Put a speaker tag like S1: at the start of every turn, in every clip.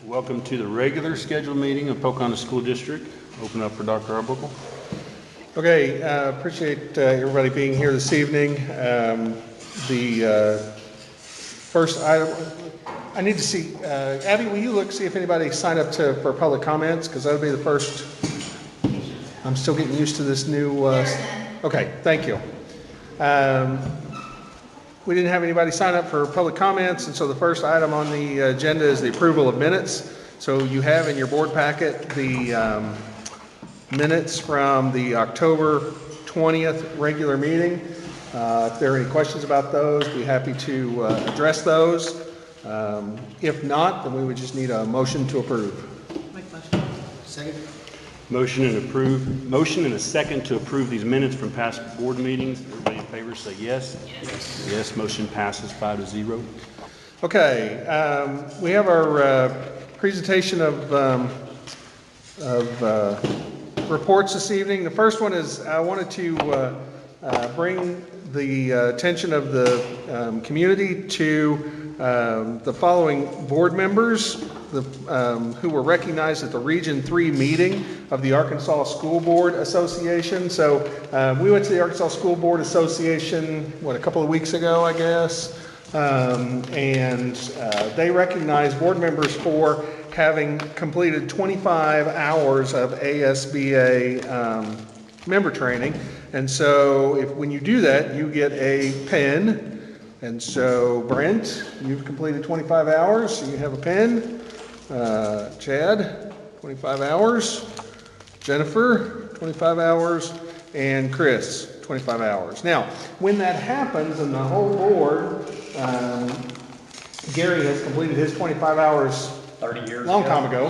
S1: Welcome to the regular scheduled meeting of Pocahontas School District. Open up for Dr. Arbuckle.
S2: Okay, appreciate everybody being here this evening. The first item, I need to see, Abby, will you see if anybody signed up for public comments? Because that would be the first. I'm still getting used to this new. Okay, thank you. We didn't have anybody sign up for public comments, and so the first item on the agenda is the approval of minutes. So you have in your board packet the minutes from the October 20th regular meeting. If there are any questions about those, be happy to address those. If not, then we would just need a motion to approve.
S3: Make motion.
S4: Second.
S1: Motion and a second to approve these minutes from past board meetings. Everybody in favor say yes. Yes. Yes, motion passes 5-0.
S2: Okay, we have our presentation of reports this evening. The first one is I wanted to bring the attention of the community to the following board members who were recognized at the Region 3 meeting of the Arkansas School Board Association. So we went to the Arkansas School Board Association, a couple of weeks ago, I guess, and they recognized board members for having completed 25 hours of ASBA member training. And so when you do that, you get a pen. And so Brent, you've completed 25 hours, so you have a pen. Chad, 25 hours. Jennifer, 25 hours. And Chris, 25 hours. Now, when that happens and the whole board, Gary has completed his 25 hours
S4: 30 years
S2: long time ago.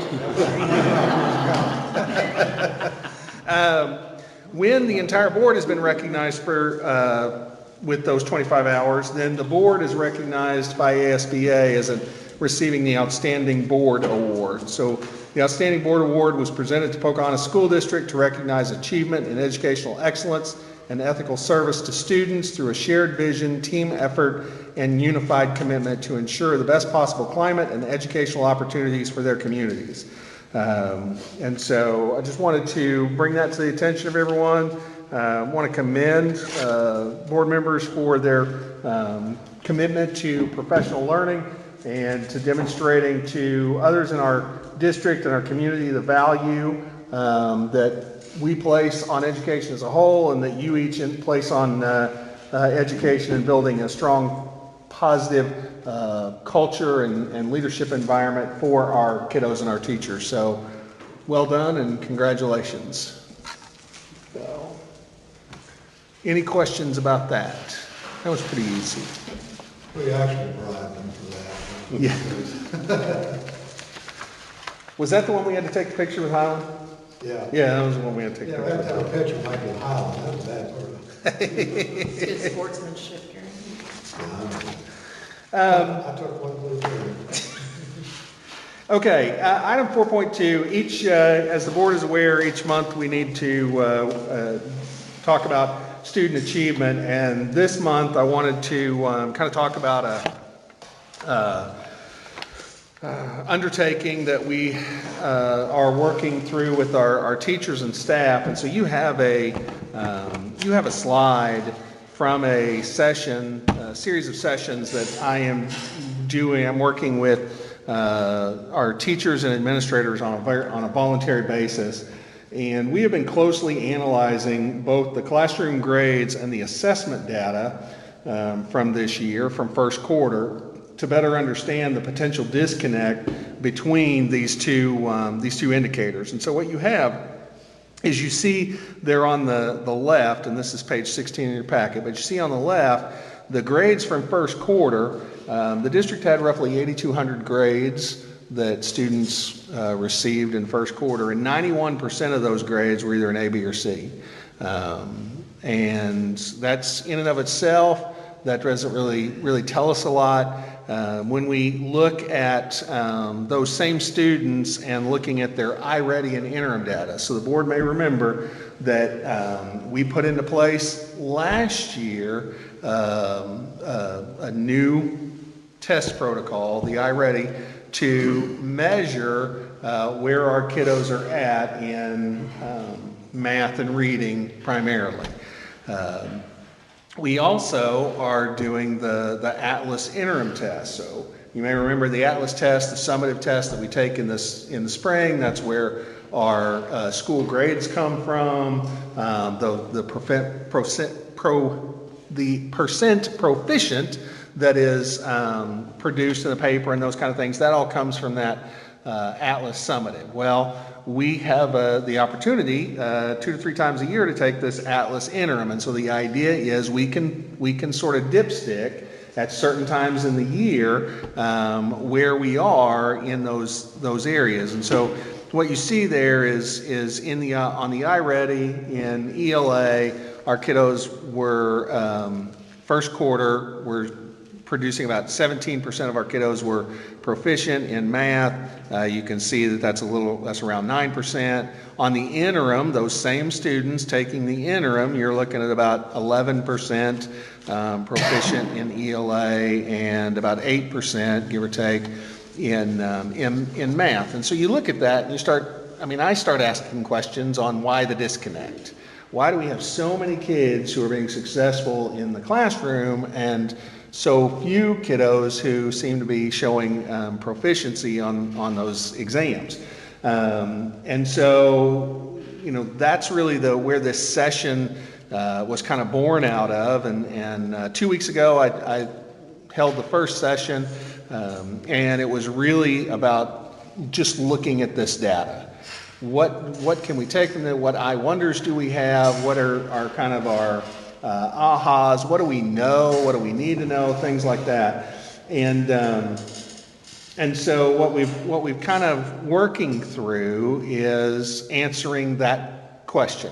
S2: When the entire board has been recognized for with those 25 hours, then the board is recognized by ASBA as receiving the Outstanding Board Award. So the Outstanding Board Award was presented to Pocahontas School District to recognize achievement in educational excellence and ethical service to students through a shared vision, team effort, and unified commitment to ensure the best possible climate and educational opportunities for their communities. And so I just wanted to bring that to the attention of everyone. I want to commend board members for their commitment to professional learning and to demonstrating to others in our district and our community the value that we place on education as a whole, and that you each place on education and building a strong, positive culture and leadership environment for our kiddos and our teachers. So well done and congratulations. So, any questions about that? That was pretty easy.
S4: We actually bribed them for that.
S2: Yeah. Was that the one we had to take the picture with Highland?
S4: Yeah.
S2: Yeah, that was the one we had to take
S4: Yeah,
S2: the
S4: we have
S2: picture
S4: to
S2: with.
S4: have a picture like in Highland. That was that part of it.
S3: It's good sportsmanship, Gary.
S4: I took one blue bird.
S2: Okay, item 4.2, each, as the board is aware, each month we need to talk about student achievement, and this month I wanted to kind of talk about a undertaking that we are working through with our teachers and staff. And so you have a slide from a series of sessions that I am doing. I'm working with our teachers and administrators on a voluntary basis. And we have been closely analyzing both the classroom grades and the assessment data from this year, from first quarter, to better understand the potential disconnect between these two indicators. And so what you have is, you see there on the left, and this is page 16 in your packet, but you see on the left the grades from first quarter. The district had roughly 8,200 grades that students received in first quarter, and 91% of those grades were either an A, B, or C. And that's in and of itself, that doesn't really tell us a lot. When we look at those same students and looking at their iReady and interim data, so the board may remember that we put into place last year a new test protocol, the iReady, to measure where our kiddos are at in math and reading primarily. We also are doing the Atlas interim test. So you may remember the Atlas test, the summative test that we take in the spring. That's where our school grades come from. The percent proficient that is produced in the paper and those kind of things, that all comes from that Atlas summative. Well, we have the opportunity 2 to 3 times a year to take this Atlas interim, and so the idea is we can sort of dipstick at certain times in the year where we are in those areas. And so what you see there is in the on the iReady in ELA, our kiddos were first quarter were producing about 17% of our kiddos were proficient in math. You can see that that's around 9%. On the interim, those same students taking the interim, you're looking at about 11% proficient in ELA and about 8%, give or take, in math. And so you look at that and I start asking questions on why the disconnect. Why do we have so many kids who are being successful in the classroom and so few kiddos who seem to be showing proficiency on those exams? And so, that's really where this session was kind of born out of. And 2 weeks ago, I held the first session, and it was really about just looking at this data. What can we take from it? What I wonders do we have? What are our kind of our ahas? What do we know? What do we need to know? Things like that. And so what we've kind of working through is answering that question,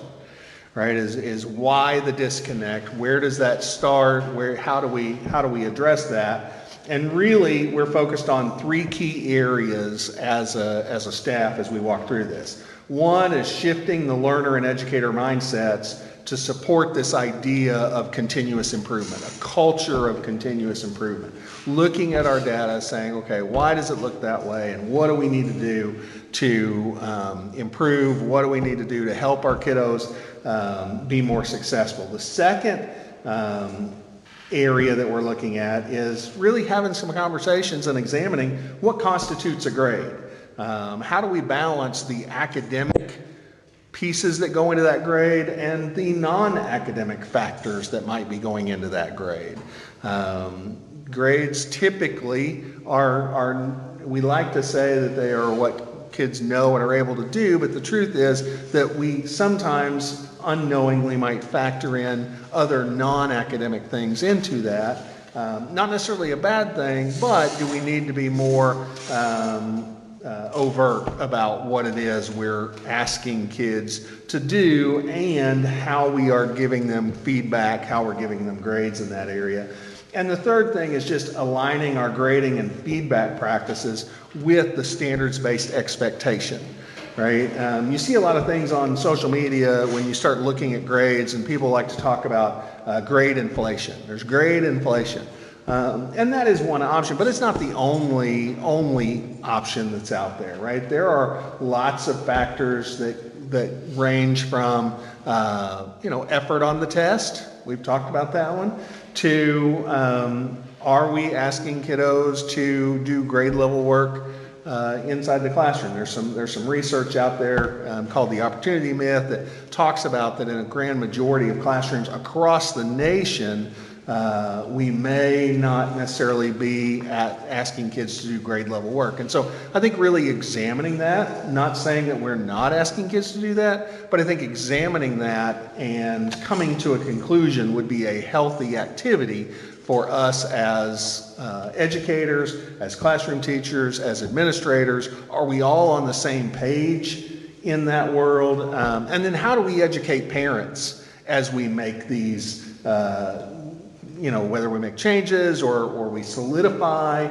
S2: right? Is why the disconnect? Where does that start? How do we address that? And really, we're focused on 3 key areas as a staff as we walk through this. One is shifting the learner and educator mindsets to support this idea of continuous improvement, a culture of continuous improvement. Looking at our data, saying, okay, why does it look that way, and what do we need to do to improve? What do we need to do to help our kiddos be more successful? The second area that we're looking at is really having some conversations and examining what constitutes a grade. How do we balance the academic pieces that go into that grade and the non-academic factors that might be going into that grade? Grades typically we like to say that they are what kids know and are able to do, but the truth is that we sometimes unknowingly might factor in other non-academic things into that. Not necessarily a bad thing, but do we need to be more overt about what it is we're asking kids to do and how we are giving them feedback, how we're giving them grades in that area. And the third thing is just aligning our grading and feedback practices with the standards-based expectation, right? You see a lot of things on social media when you start looking at grades, and people like to talk about grade inflation. There's grade inflation. And that is one option, but it's not the only option that's out there, right? There are lots of factors that range from, effort on the test. We've talked about that one. To, are we asking kiddos to do grade level work inside the classroom? There's some research out there called the opportunity myth that talks about that in a grand majority of classrooms across the nation, we may not necessarily be asking kids to do grade level work. And so I think really examining that, not saying that we're not asking kids to do that, but I think examining that and coming to a conclusion would be a healthy activity for us as educators, as classroom teachers, as administrators. Are we all on the same page in that world? And then how do we educate parents as we make these whether we make changes or we solidify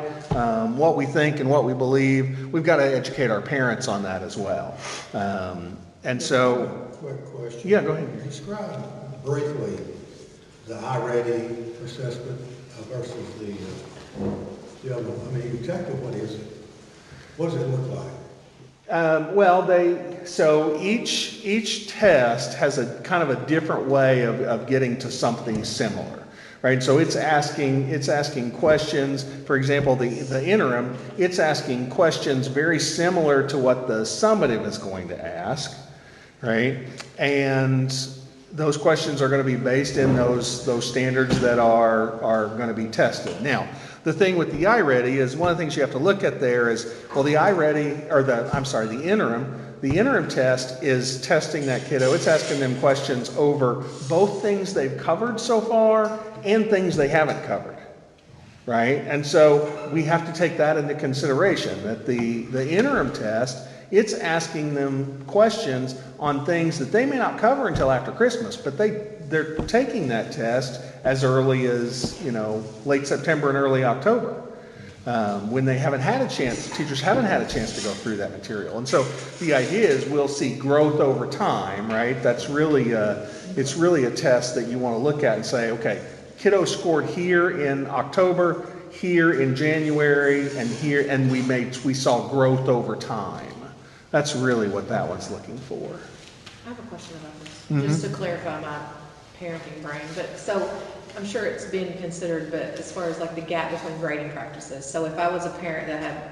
S2: what we think and what we believe, we've got to educate our parents on that as well. And so...
S4: Quick question.
S2: Yeah, go ahead.
S4: Describe briefly the iReady assessment versus the other one. I mean, exactly what is it? What does it look like?
S2: So each test has a kind of a different way of getting to something similar, right? So it's asking questions. For example, the interim, it's asking questions very similar to what the summative is going to ask, right? And those questions are going to be based in those standards that are going to be tested. Now, the thing with the iReady is one of the things you have to look at there is, well, the iReady, or the interim test is testing that kiddo. It's asking them questions over both things they've covered so far and things they haven't covered, right? And so we have to take that into consideration, that the interim test, it's asking them questions on things that they may not cover until after Christmas, but they're taking that test as early as, late September and early October, when they haven't had a chance, teachers haven't had a chance to go through that material. And so the idea is we'll see growth over time, right? That's really, it's really a test that you want to look at and say, okay, kiddo scored here in October, here in January, and here, and we saw growth over time. That's really what that one's looking for.
S3: I have a question about this, just to clarify my parenting brain. But so I'm sure it's been considered, but as far as like the gap between grading practices. So if I was a parent that had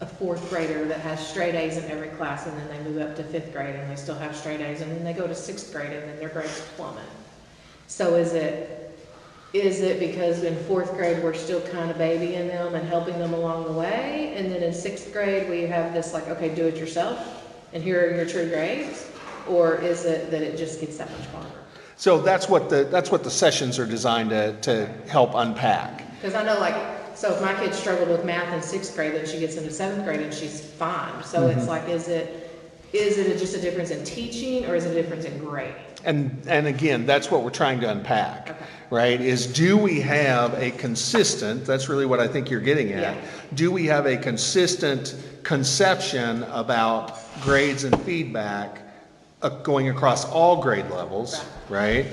S3: a fourth grader that has straight A's in every class, and then they move up to fifth grade and they still have straight A's, and then they go to sixth grade and then their grades plummet. So is it because in fourth grade we're still kind of babying them and helping them along the way, and then in sixth grade we have this like, okay, do it yourself, and here are your true grades? Or is it that it just gets that much harder?
S2: So that's what the sessions are designed to help unpack.
S3: Because I know, like, so if my kid struggled with math in sixth grade, then she gets into seventh grade and she's fine. So it's like, is it just a difference in teaching, or is it a difference in grading?
S2: And again, that's what we're trying to unpack,
S3: Okay.
S2: right? Is do we have a consistent, that's really what I think you're getting at,
S3: Yeah.
S2: do we have a consistent conception about grades and feedback going across all grade levels, right?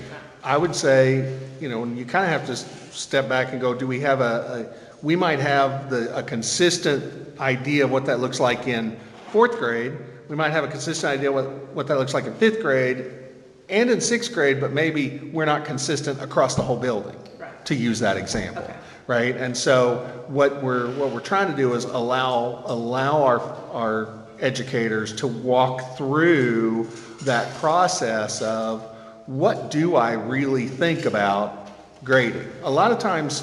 S2: I would say, you kind of have to step back and go, do we have we might have a consistent idea of what that looks like in fourth grade. We might have a consistent idea what that looks like in fifth grade and in sixth grade, but maybe we're not consistent across the whole building,
S3: Right.
S2: to use that example,
S3: Okay.
S2: right? And so what we're trying to do is allow our educators to walk through that process of what do I really think about grading. A lot of times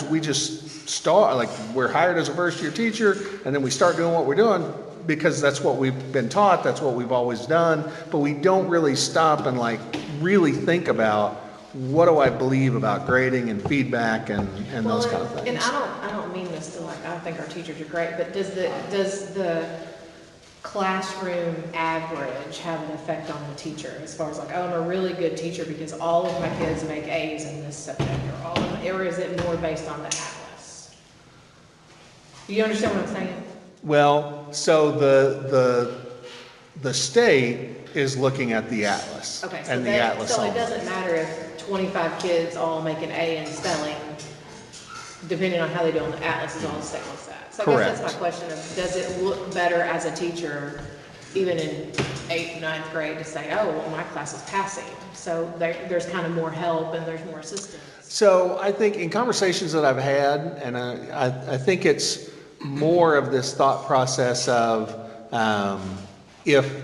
S2: we just start, like, we're hired as a first year teacher and then we start doing what we're doing because that's what we've been taught, that's what we've always done, but we don't really stop and like really think about what do I believe about grading and feedback and those kind of things.
S3: And I don't mean this to like, I think our teachers are great, but does the classroom average have an effect on the teacher as far as like, oh, I'm a really good teacher because all of my kids make A's in this subject, or is it more based on the atlas? Do you understand what I'm saying?
S2: Well, so the state is looking at the atlas
S3: Okay, so
S2: and the atlas
S3: so it
S2: only.
S3: doesn't matter if 25 kids all make an A in spelling, depending on how they do on the atlas is all the state looks at. So I guess that's my question of, does it look better as a teacher, even in 8th, 9th grade, to say, oh, well, my class is passing, so there's kind of more help and there's more assistance? So
S2: I think in conversations that I've had, and I think it's more of this thought process of if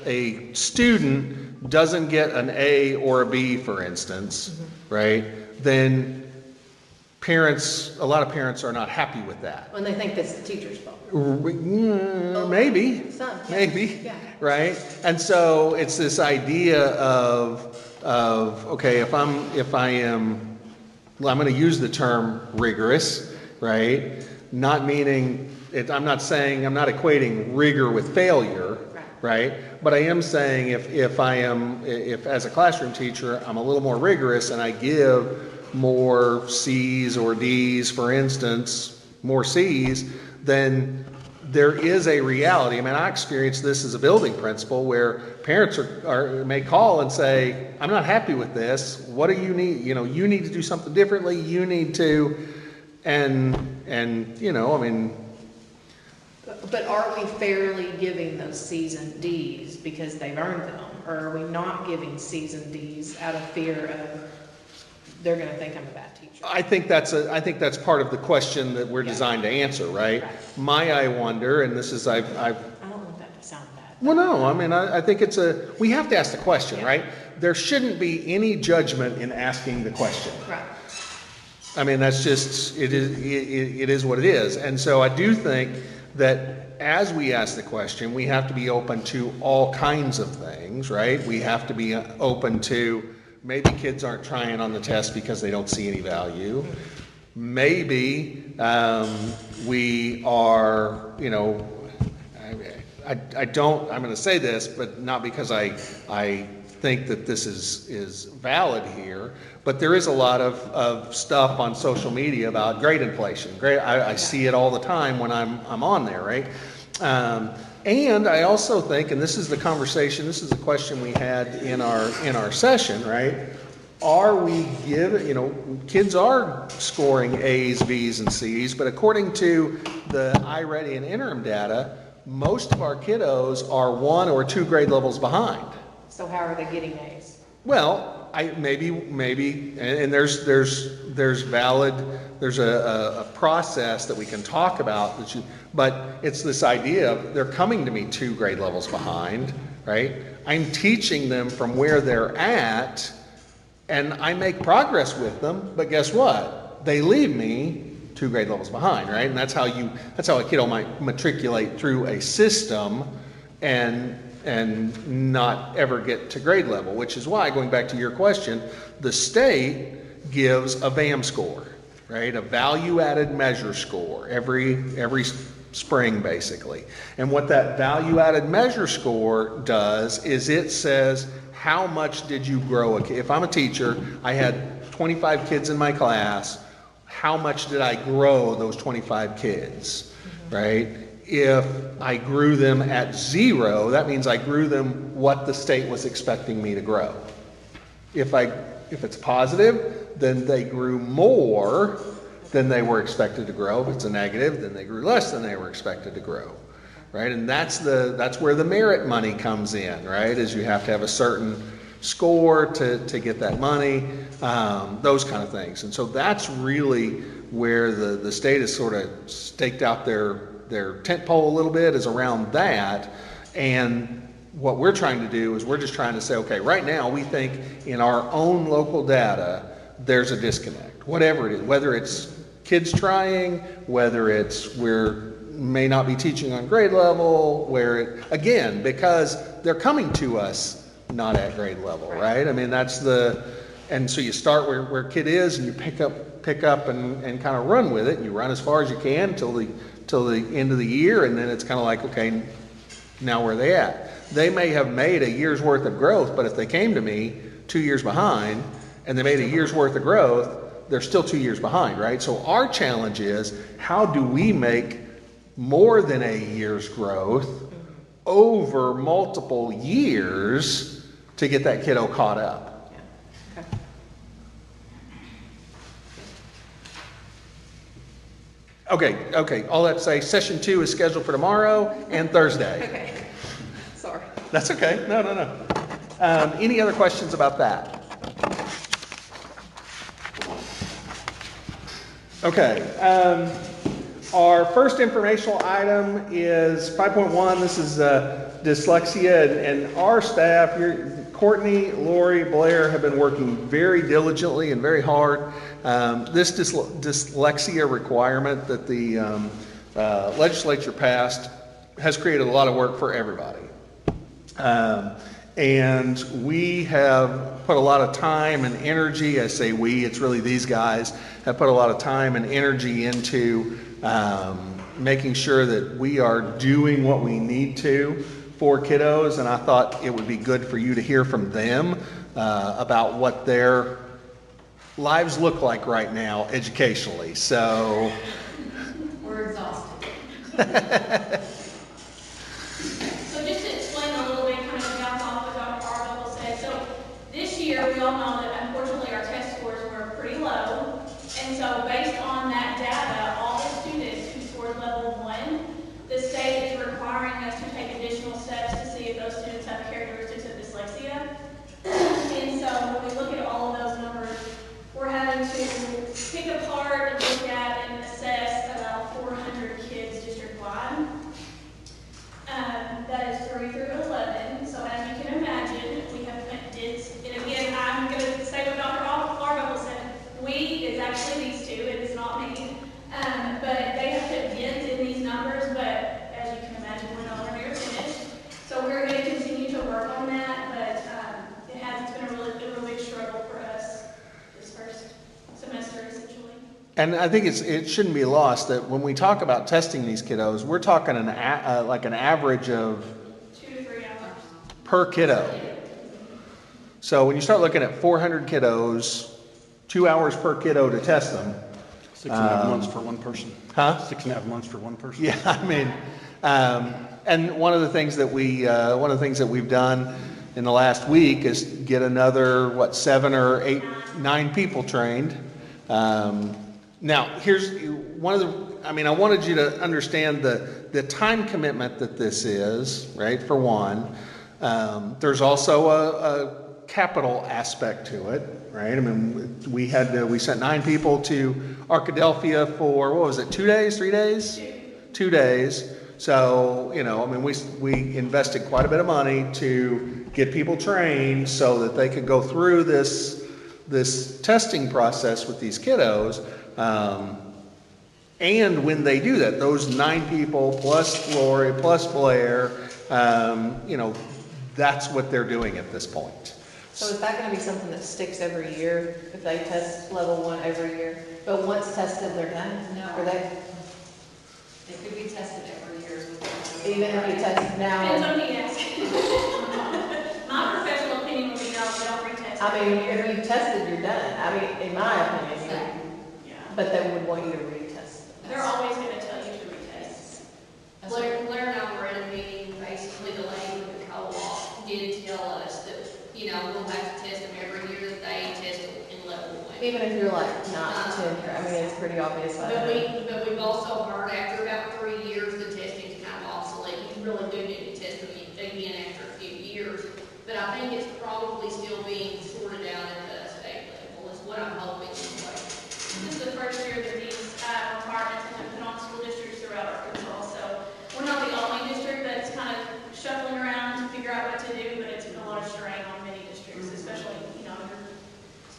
S2: a student doesn't get an A or a B, for instance, right, then a lot of parents are not happy with that.
S3: when they think that's the teacher's fault.
S2: Maybe,
S3: Some, yeah.
S2: maybe,
S3: Yeah.
S2: right? And so it's this idea of okay, I'm going to use the term rigorous, right? Not meaning I'm not equating rigor with failure, right? But I am saying if as a classroom teacher, I'm a little more rigorous and I give more C's or D's, for instance, more C's, then there is a reality. I mean, I experienced this as a building principal where parents may call and say, I'm not happy with this. What do you need? You need to do something differently. You need to, And, you know, I mean,
S3: But are we fairly giving those Cs and Ds because they've earned them? Or are we not giving Cs and Ds out of fear of they're gonna think I'm a bad teacher?
S2: I think that's part of the question that we're designed to answer, right? I wonder, and this is,
S3: I don't want that to sound bad.
S2: well, no, I mean, I think we have to ask the question,
S3: Yeah.
S2: right? There shouldn't be any judgment in asking the question.
S3: Right.
S2: I mean, that's just, it is what it is. And so I do think that as we ask the question, we have to be open to all kinds of things, right? We have to be open to, maybe kids aren't trying on the test because they don't see any value. Maybe we are, you know, I'm going to say this, but not because I think that this is valid here, but there is a lot of stuff on social media about grade inflation. I see it all the time when I'm on there, right? And I also think, and this is the conversation, this is the question we had in our session, right? Are we giving, you know, kids are scoring A's, B's, and C's, but according to the iReady and interim data, most of our kiddos are 1 or 2 grade levels behind.
S3: So how are they getting A's?
S2: Well, maybe, and there's a process that we can talk about, but it's this idea of they're coming to me 2 grade levels behind, right? I'm teaching them from where they're at, and I make progress with them, but guess what? They leave me 2 grade levels behind, right? And that's how a kiddo might matriculate through a system and not ever get to grade level, which is why, going back to your question, the state gives a VAM score, right? A value-added measure score every spring, basically. And what that value-added measure score does is it says, how much did you grow a kid? If I'm a teacher, I had 25 kids in my class, how much did I grow those 25 kids, right? If I grew them at 0, that means I grew them what the state was expecting me to grow. If it's positive, then they grew more than they were expected to grow. If it's a negative, then they grew less than they were expected to grow, right? And that's where the merit money comes in, right? Is you have to have a certain score to get that money, those kind of things. And so that's really where the state has sort of staked out their tent pole a little bit, is around that. And what we're trying to do is we're just trying to say, okay, right now we think in our own local data, there's a disconnect, whatever it is, whether it's kids trying, whether it's may not be teaching on grade level, again, because they're coming to us not at grade level, right? I mean, and so you start where kid is, and you pick up and kind of run with it, and you run as far as you can till the end of the year, and then it's kind of like, okay, now where are they at? They may have made a year's worth of growth, but if they came to me 2 years behind, and they made a year's worth of growth, they're still 2 years behind, right? So our challenge is, how do we make more than a year's growth over multiple years to get that kiddo caught up?
S3: Yeah.
S2: Okay, all that to say, session 2 is scheduled for tomorrow and Thursday.
S3: Okay. Sorry.
S2: That's okay, no. Any other questions about that? Okay, our first informational item is 5.1. This is dyslexia, and our staff here, Courtney, Lori, Blair, have been working very diligently and very hard. This dyslexia requirement that the legislature passed has created a lot of work for everybody. And we have put a lot of time and energy, I say we, it's really these guys, have put a lot of time and energy into making sure that we are doing what we need to for kiddos. And I thought it would be good for you to hear from them about what their lives look like right now educationally. So
S5: We're exhausted. So just to explain a little bit, kind of bounce off what Dr. Arbuckle said. So this year, we all know that unfortunately our test scores were pretty low. And so based on that data, going to pick apart and look at and assess about 400 kids district-wide. That is 3 through 11. So as you can imagine, we have did, and again, I'm going to say what Dr. Argyle said. We is actually these two, it is not me. But they have put bids in these numbers, but as you can imagine, we're nowhere near finished. So we're going to continue to work on that, but it's been a real big struggle for us this first semester, essentially.
S2: And I think it shouldn't be lost that when we talk about testing these kiddos, we're talking like an average of
S5: 2 to 3 hours.
S2: per kiddo. So when you start looking at 400 kiddos, 2 hours per kiddo to test them.
S1: 6.5 months for one person.
S2: Huh?
S1: 6.5 months for one person.
S2: Yeah, I mean, and one of the things that we've done in the last week is get another 7 or 8, 9 people trained. Now, here's one of the. I mean, I wanted you to understand the time commitment that this is, right? For one, there's also a capital aspect to it, right? I mean, we sent 9 people to Arkadelphia for, what was it, 2 days, 3 days? 2 days. So, I mean, we invested quite a bit of money to get people trained so that they could go through this testing process with these kiddos. And when they do that, those 9 people plus Lori plus Blair, that's what they're doing at this point.
S3: So is that gonna be something that sticks every year, if they test level 1 every year? But once tested, they're done?
S6: No.
S3: Or they,
S6: It could be tested every year.
S3: even if you test now?
S5: Depends on who you ask. My professional opinion would be no, we don't retest.
S3: I mean,
S5: every year.
S3: if you've tested, you're done. I mean, in my opinion,
S5: Yeah.
S3: but they would want you to retest.
S5: They're always gonna tell you to retest.
S6: Blair and I were in a meeting, basically the lady with the co-op did tell us that, we'll have to test them every year that they test in level 1.
S3: Even if you're like not 10, I mean, it's pretty obvious.
S6: But we've also heard after about 3 years, the testing's kind of obsolete. You really do need to test them again after a few years. But I think it's probably still being sorted out at the state level, is what I'm hoping anyway.
S5: This is the first year that these requirements have been put on school districts throughout Arkansas. So we're not the only district that's kind of shuffling around to figure out what to do, but it's been a lot of strain on many districts, especially, your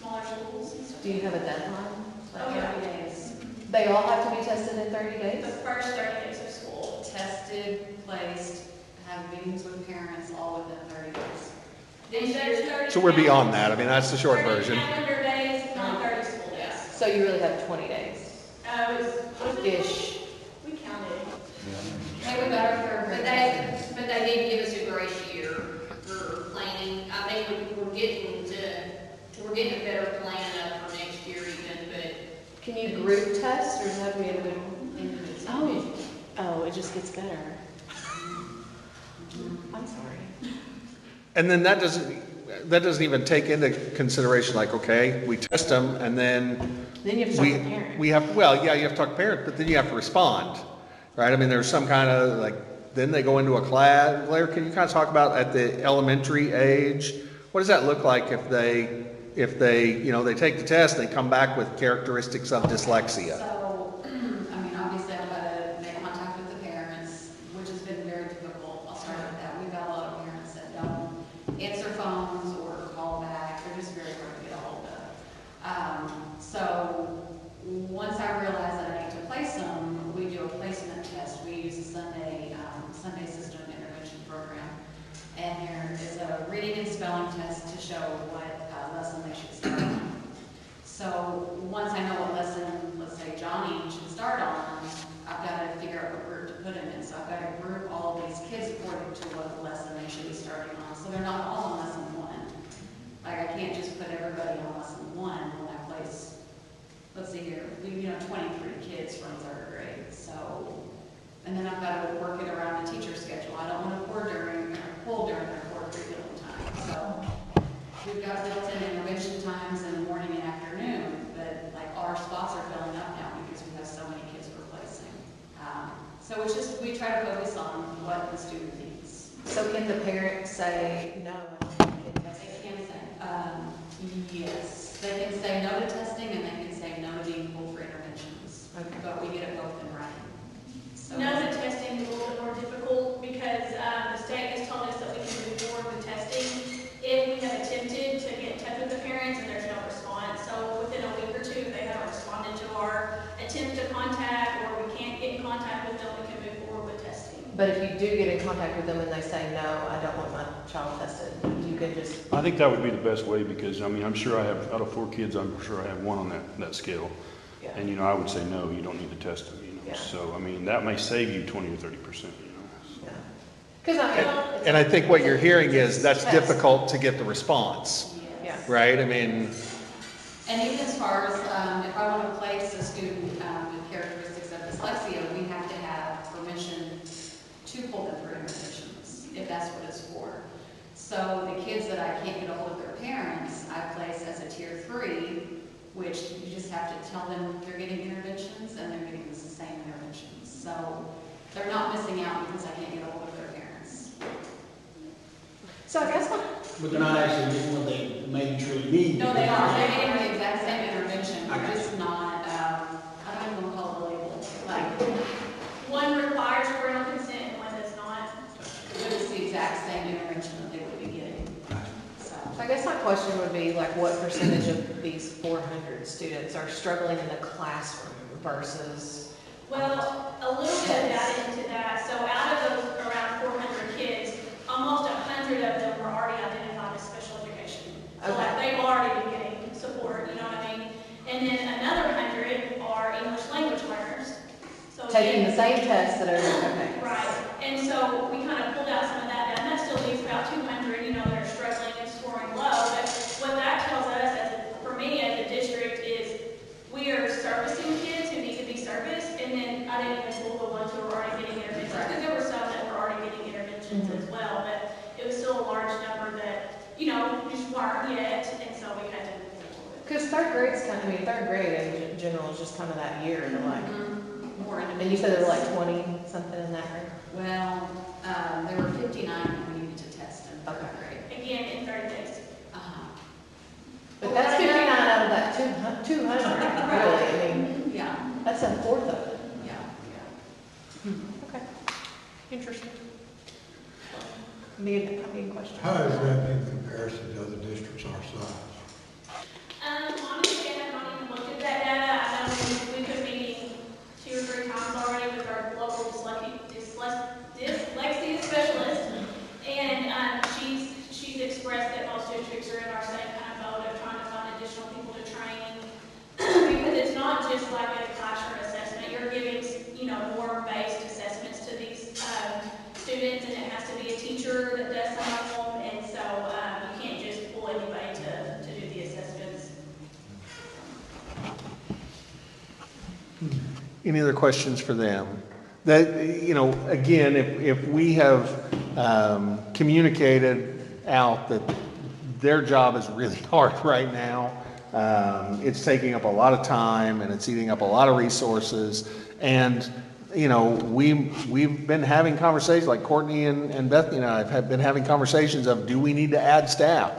S5: smaller schools and stuff.
S3: Do you have a deadline? Like,
S5: Oh, yeah.
S6: 30 days.
S3: They all have to be tested in 30
S5: The
S3: days?
S5: first 30 days of school.
S6: Tested, placed, have meetings with parents, all within 30 days.
S5: Then there's 30
S2: So we're beyond that. I mean, that's the short
S5: 30
S2: version.
S5: calendar days, not 30 school days.
S3: So you really have 20 days?
S5: Was it?
S3: Ish.
S5: We counted.
S6: They were better, but they did give us a grace year for planning. I think we're getting a better plan up for next year even, but
S3: Can you group test or does it have to be individual?
S6: individual.
S3: Oh, it just gets better. I'm sorry.
S2: And then that doesn't even take into consideration, like, okay, we test them and then
S3: Then you have to talk to the parent.
S2: you have to talk to parents, but then you have to respond, right? I mean, there's some kind of then they go into a class. Blair, can you kind of talk about at the elementary age, what does that look like if they they take the test and they come back with characteristics of dyslexia?
S6: So, obviously I've got to make contact with the parents, which has been very difficult. I'll start with that. We've got a lot of parents that don't answer phones or call back. They're just very hard to get a hold of. So once I realize that I need to place them, we do a placement test. We use a Sunday system intervention program. And there is a reading and spelling test to show what lesson they should start on. So once I know what lesson, let's say Johnny should start on, I've got to figure out what group to put him in. So I've got to group all of these kids according to what lesson they should be starting on. So they're not all on lesson 1. Like I can't just put everybody on lesson 1 when I place, let's see here, 23 kids from 3rd grade. So, and then I've got to work it around the teacher schedule. I don't want to pull during their core curriculum time. So we've got built-in intervention times in the morning and afternoon, but like our spots are filling up now because we have so many kids replacing. So it's just, we try to focus on what the student needs.
S3: So can the parent say, no,
S6: They can say, yes. They can say no to testing and they can say no to being pulled for interventions, but we get it both in writing. So
S5: No, the testing is a little bit more difficult because the state has told us that we can move forward with testing if we have attempted to get in touch with the parents and there's no response. So within a week or two, if they haven't responded to our attempt to contact or we can't get in contact with them, we can move forward with testing.
S3: But if you do get in contact with them and they say, no, I don't want my child tested, you can just,
S1: I think that would be the best way because, I mean, I'm sure I have, out of 4 kids, I'm sure I have 1 on that scale.
S3: yeah.
S1: And, you know, I would say, no, you don't need to test them, you know.
S3: Yeah.
S1: So, I mean, that may save you 20 or 30%, you know.
S3: Yeah. Because I mean.
S2: And I think what you're hearing is that's
S3: Test.
S2: difficult to get the response,
S3: Yeah.
S2: right? I mean,
S6: And even as far as, if I want to place a student with characteristics of dyslexia, we have to have permission to pull them for interventions, if that's what it's for. So the kids that I can't get a hold of their parents, I place as a tier 3, which you just have to tell them they're getting interventions and they're getting the same interventions. So they're not missing out because I can't get a hold of their parents.
S3: So I guess
S7: But they're not actually getting what they maybe truly need.
S6: No, they are. They're getting the exact same intervention. They're just not, I don't even want to call it a label. Like,
S5: One requires parental consent and one does not.
S6: but it's the exact same intervention that they would be getting. So,
S3: I guess my question would be like, what percentage of these 400 students are struggling in the classroom versus?
S5: Well, a little bit of data into that. So out of those around 400 kids, almost 100 of them were already identified as special education. So like they've already been getting support, you know what I mean? And then another 100 are English language learners. So
S3: Taking the
S5: again,
S3: same test that are, okay.
S5: right. And so we kind of pulled out some of that data. And that still leaves about 200, you know, that are struggling and scoring low. But what that tells us, for me as a district, is we are servicing kids who need to be serviced. And then I didn't even pull the ones who were already getting interventions, because there were some that were already getting interventions as well. But it was still a large number that, you know, just weren't yet. And so we had to move forward.
S3: Because third grade in general is just kind of that year, and like,
S6: more
S3: and you said there were like 20 something in that grade?
S6: well, there were 59 that we needed to test in third grade.
S5: Again, in 30 days.
S3: But that's 59 out of that 200, really, I mean,
S6: Yeah,
S3: that's a fourth of it.
S6: yeah.
S3: Okay. Interesting. Me a question.
S4: How is that in comparison to other districts our size?
S5: Honestly, I have not even looked at that data. I know we've been meeting 2 or 3 times already with our local dyslexia specialist. And she's expressed that most districts are in our same kind of mode of trying to find additional people to train. Because it's not just like a classroom assessment. You're giving, you know, norm-based assessments to these students, and it has to be a teacher that does some of them. And so you can't just pull anybody to do the assessments.
S2: any other questions for them? That, you know, again, if we have communicated out that their job is really hard right now, it's taking up a lot of time and it's eating up a lot of resources. And, you know, we've been having conversations, like Courtney and Bethany and I have been having conversations of, do we need to add staff,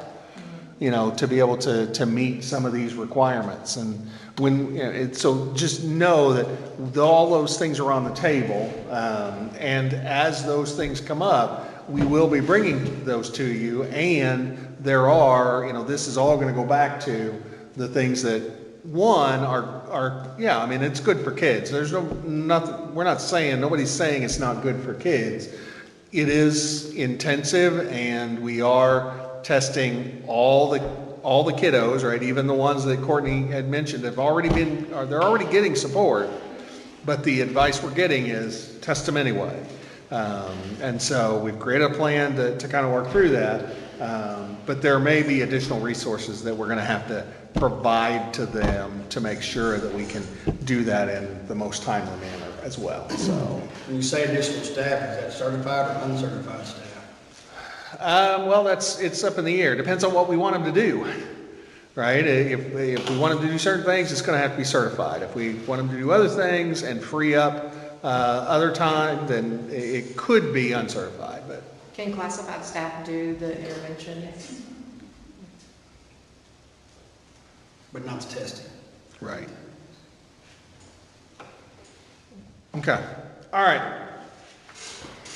S2: you know, to be able to meet some of these requirements? And when, you know, so just know that all those things are on the table. And as those things come up, we will be bringing those to you. And there are, you know, this is all going to go back to the things that, one, are yeah, I mean, it's good for kids. There's nothing, we're not saying, nobody's saying it's not good for kids. It is intensive, and we are testing all the kiddos, right? Even the ones that Courtney had mentioned have already been, or they're already getting support, but the advice we're getting is test them anyway. And so we've created a plan to kind of work through that. But there may be additional resources that we're going to have to provide to them to make sure that we can do that in the most timely manner as well. So,
S7: When you say additional staff, is that certified or uncertified staff?
S2: well, it's up in the air. Depends on what we want them to do, right? If we want them to do certain things, it's going to have to be certified. If we want them to do other things and free up other time, then it could be uncertified. But
S3: Can classified staff do the intervention?
S7: but not the testing.
S2: Right. Okay, all right.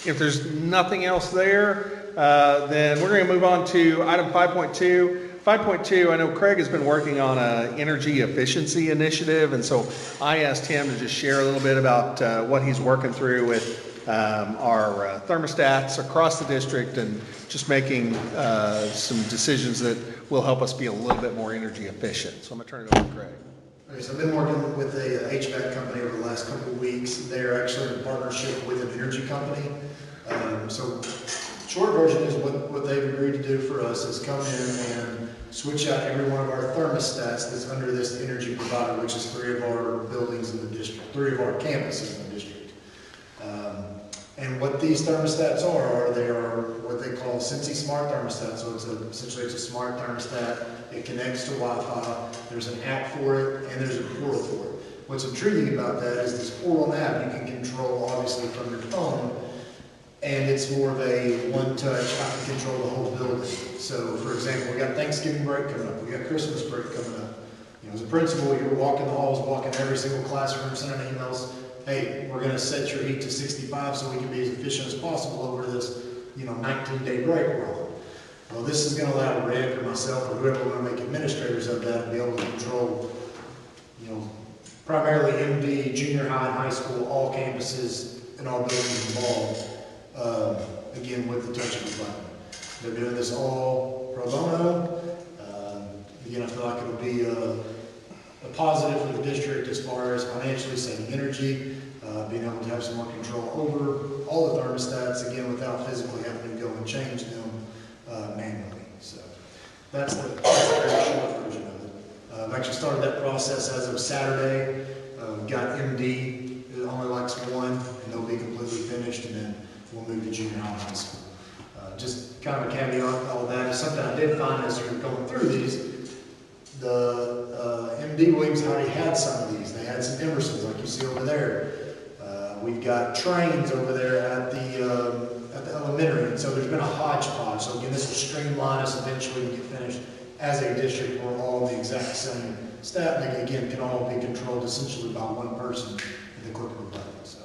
S2: If there's nothing else there, then we're going to move on to item 5.2. 5.2, I know Craig has been working on an energy efficiency initiative, and so I asked him to just share a little bit about what he's working through with our thermostats across the district and just making some decisions that will help us be a little bit more energy efficient. So I'm going to turn it over to Craig.
S8: Okay, so I've been working with a HVAC company over the last couple of weeks. They're actually in partnership with an energy company. So short version is what they've agreed to do for us is come in and switch out every one of our thermostats that's under this energy provider, which is 3 of our buildings in the district, 3 of our campuses in the district. And what these thermostats are they are what they call Sensi Smart thermostats. So essentially it's a smart thermostat. It connects to Wi-Fi. There's an app for it, and there's a portal for it. What's intriguing about that is this portal and app you can control obviously from your phone, and it's more of a one-touch. I can control the whole building. So, for example, we got Thanksgiving break coming up. We got Christmas break coming up. You know, as a principal, you're walking the halls, walking every single classroom, sending emails. Hey, we're going to set your heat to 65 so we can be as efficient as possible over this, 19-day break we're on. Well, this is going to allow Rick or myself or whoever we're going to make administrators of that to be able to control, primarily MD, junior high, and high school, all campuses and all buildings involved, again, with the touch of a button. They're doing this all pro bono. Again, I feel like it'll be a positive for the district as far as financially saving energy, being able to have some more control over all the thermostats, again, without physically having to go and change them manually. So that's the very short version of it. I've actually started that process as of Saturday. We've got MD, it only likes one, and they'll be completely finished, and then we'll move to junior high and high school. Just kind of a caveat, all that is something I did find as you were going through these. The MD wings already had some of these. They had some Emersons, like you see over there. We've got trains over there at the elementary, and so there's been a hodgepodge. So again, this will streamline us eventually and get finished as a district. We're all the exact same staff. They again can all be controlled essentially by one person at the click of a button. So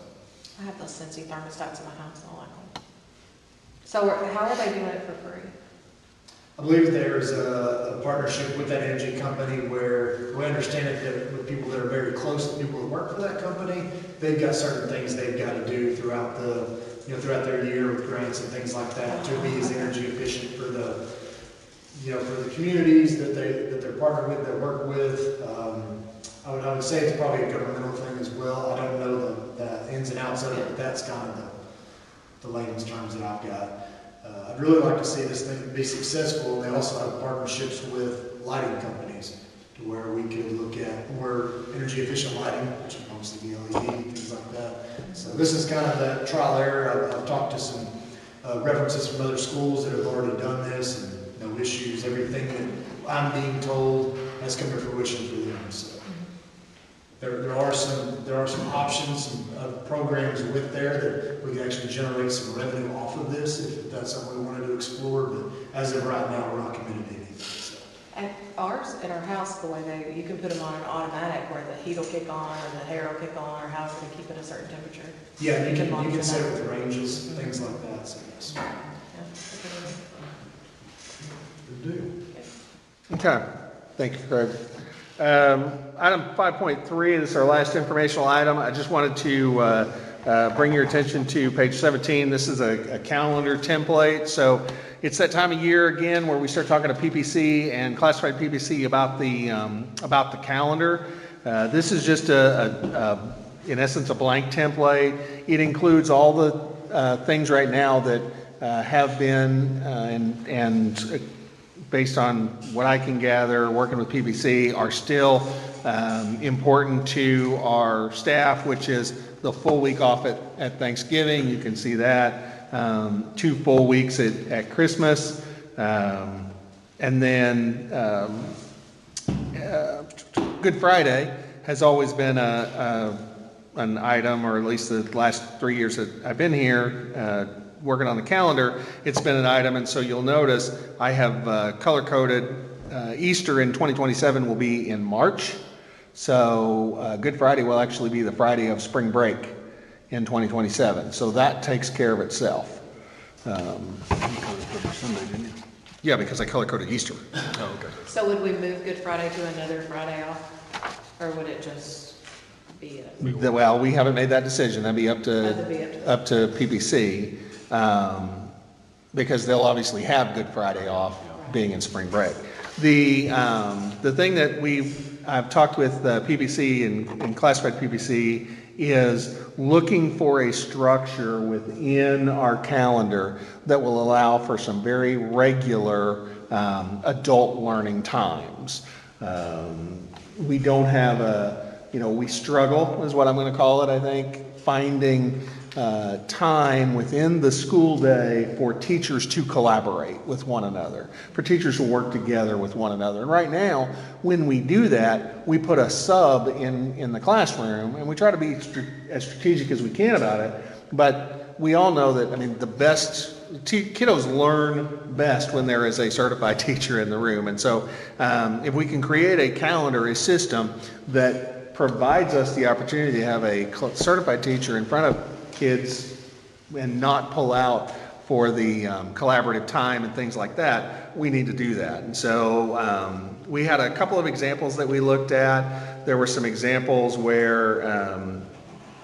S3: I have those Sensi thermostats in my house, and I like them. So how are they doing it for free?
S8: I believe there's a partnership with that energy company where we understand it that with people that are very close to people that work for that company, they've got certain things they've got to do throughout throughout their year with grants and things like that to be as energy efficient for the for the communities that they're partnered with, that work with. I would say it's probably a governmental thing as well. I don't know the ins and outs of it, but that's kind of the layman's terms that I've got. I'd really like to see this thing be successful. They also have partnerships with lighting companies to where we could look at more energy efficient lighting, which would obviously be LED, things like that. So this is kind of that trial error. I've talked to some references from other schools that have already done this and no issues. Everything that I'm being told has come to fruition for them. So there are some options, some programs with there that we can actually generate some revenue off of this if that's something we wanted to explore. But as of right now, we're not committed to anything. So.
S3: At our house, the way you can put them on an automatic where the heat will kick on or the hair will kick on or however to keep it a certain temperature.
S8: Yeah, you can
S3: monitor
S8: set
S3: that.
S8: it with ranges, things like that. So yes.
S3: Yeah.
S2: Okay, thank you, Craig. Item 5.3, this is our last informational item. I just wanted to bring your attention to page 17. This is a calendar template. So it's that time of year again where we start talking to PPC and classified PPC about the calendar. This is just in essence a blank template. It includes all the things right now that have been and based on what I can gather, working with PPC, are still important to our staff, which is the full week off at Thanksgiving. You can see that. 2 full weeks at Christmas. And then Good Friday has always been an item, or at least the last 3 years that I've been here, working on the calendar, it's been an item. And so you'll notice I have color-coded Easter in 2027 will be in March. So Good Friday will actually be the Friday of spring break in 2027. So that takes care of itself.
S1: Sunday, didn't you?
S2: Yeah, because I color-coded Easter.
S1: Oh, okay.
S3: So would we move Good Friday to another Friday off? Or would it just be a?
S2: Well, we haven't made that decision. That'd be up
S3: That'd be up
S2: to PPC, because they'll obviously have Good Friday off, being in spring break. The thing that I've talked with PPC and classified PPC is looking for a structure within our calendar that will allow for some very regular adult learning times. We don't have we struggle, is what I'm going to call it, I think, finding time within the school day for teachers to collaborate with one another, for teachers to work together with one another. And right now, when we do that, we put a sub in the classroom, and we try to be as strategic as we can about it. But we all know that, the best kiddos learn best when there is a certified teacher in the room. And so if we can create a calendar, a system that provides us the opportunity to have a certified teacher in front of kids and not pull out for the collaborative time and things like that, we need to do that. And so we had a couple of examples that we looked at. There were some examples where,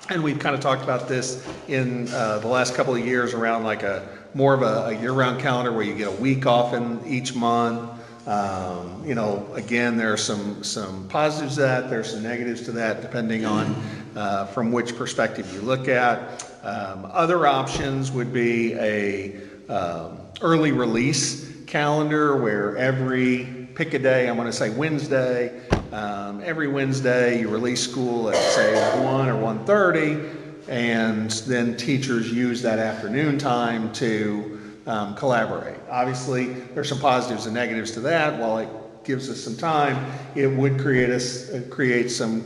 S2: and we've kind of talked about this in the last couple of years around like more of a year-round calendar where you get a week off in each month. Again, there are some positives to that, there's some negatives to that, depending on from which perspective you look at. Other options would be a early release calendar where pick a day, I'm going to say Wednesday, every Wednesday you release school at say 1 or 1:30, and then teachers use that afternoon time to collaborate. Obviously, there's some positives and negatives to that. While it gives us some time, it would create some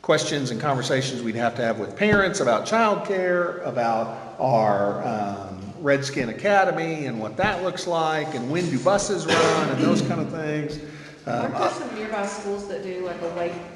S2: questions and conversations we'd have to have with parents about childcare, about our Redskin Academy and what that looks like, and when do buses run, and those kind of things.
S3: Aren't there some nearby schools that do like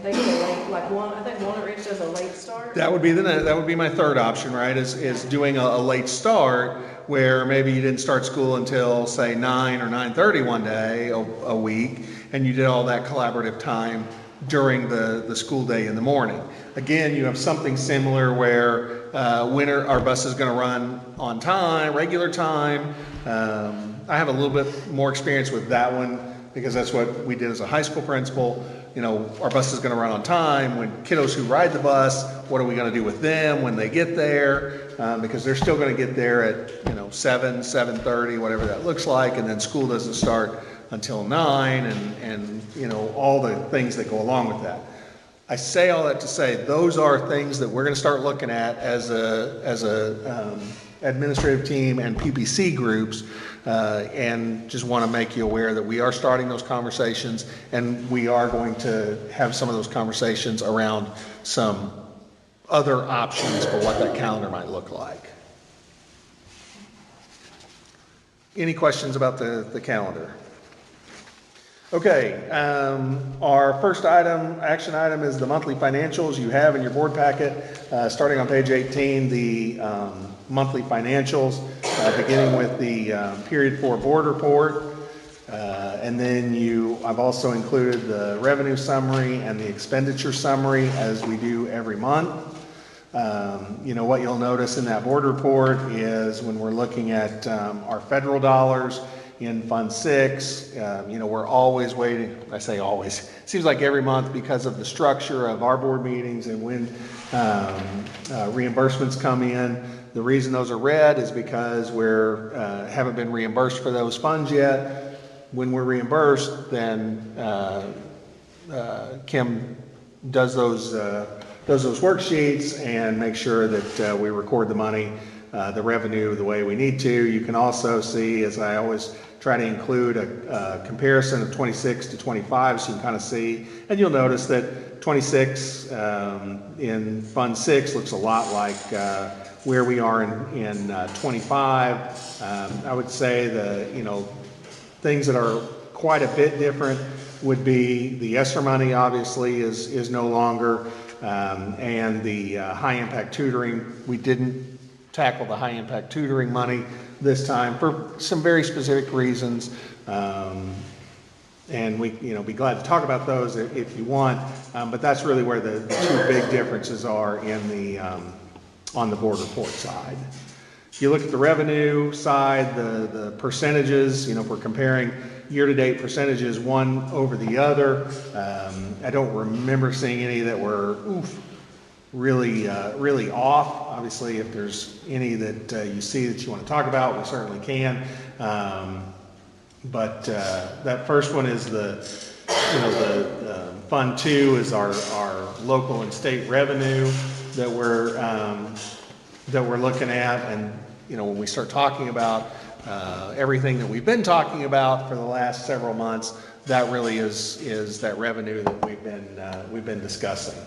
S3: they do a late, like I think Walnut Ridge does a late start?
S2: That would be my third option, right, is doing a late start where maybe you didn't start school until say 9 or 9:30 one day a week, and you did all that collaborative time during the school day in the morning. Again, you have something similar where when our bus is going to run on time, regular time. I have a little bit more experience with that one because that's what we did as a high school principal. Our bus is going to run on time. When kiddos who ride the bus, what are we going to do with them when they get there? Because they're still going to get there at 7, 7:30, whatever that looks like, and then school doesn't start until 9, and all the things that go along with that. I say all that to say those are things that we're going to start looking at as a administrative team and PPC groups, and just want to make you aware that we are starting those conversations, and we are going to have some of those conversations around some other options for what that calendar might look like. Any questions about the calendar? Okay, our first action item is the monthly financials. You have in your board packet, starting on page 18, the monthly financials, beginning with the period 4 board report. And then I've also included the revenue summary and the expenditure summary as we do every month. What you'll notice in that board report is when we're looking at our federal dollars in Fund 6, we're always waiting. I say always. It seems like every month because of the structure of our board meetings and when reimbursements come in. The reason those are red is because we haven't been reimbursed for those funds yet. When we're reimbursed, then Kim does those worksheets and make sure that we record the money, the revenue, the way we need to. You can also see, as I always try to include, a comparison of 26 to 25, so you can kind of see, and you'll notice that 26 in Fund 6 looks a lot like where we are in 25. I would say the things that are quite a bit different would be the ESSER money, obviously, is no longer, and the high-impact tutoring. We didn't tackle the high-impact tutoring money this time for some very specific reasons. And we, be glad to talk about those if you want, but that's really where the two big differences are in the on the board report side. If you look at the revenue side, the percentages, if we're comparing year-to-date percentages one over the other, I don't remember seeing any that were really off. Obviously, if there's any that you see that you want to talk about, we certainly can. But that first one is the Fund 2 is our local and state revenue that we're looking at, and when we start talking about everything that we've been talking about for the last several months, that really is that revenue that we've been discussing.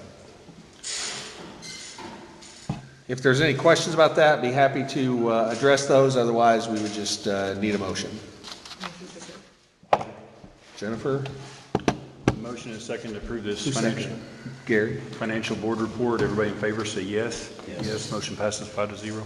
S2: If there's any questions about that, be happy to address those. Otherwise, we would just need a motion. Jennifer?
S1: Motion and a second to approve this
S2: Who seconded? Gary?
S1: financial board report. Everybody in favor say yes. Yes. Motion passes 5-0.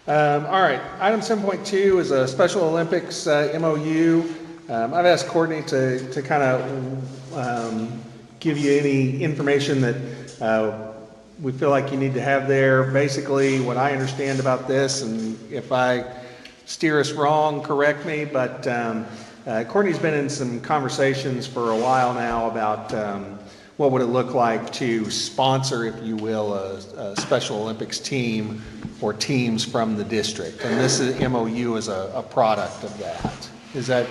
S2: All right, item 7.2 is a Special Olympics MOU. I've asked Courtney to kind of give you any information that we feel like you need to have there. Basically, what I understand about this, and if I steer us wrong, correct me, but Courtney's been in some conversations for a while now about what would it look like to sponsor, if you will, a Special Olympics team or teams from the district. And this MOU is a product of that. Is that?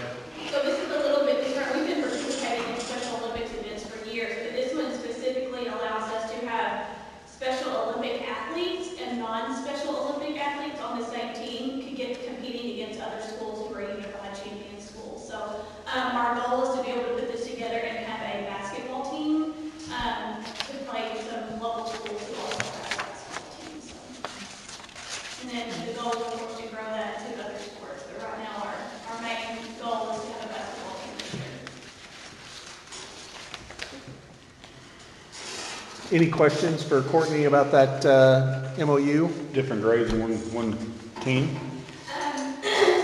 S5: So this is a little bit different. We've been participating in Special Olympics events for years, but this one specifically allows us to have Special Olympic athletes and non-Special Olympic athletes on the same team to get competing against other schools who are unified champion schools. So our goal is to be able to put this together and have a basketball team to play some local schools who also have basketball teams. And then the goal is, of course, to grow that to other sports. But right now, our main goal is to have a basketball team this year.
S2: Any questions for Courtney about that MOU?
S1: Different grades in one team.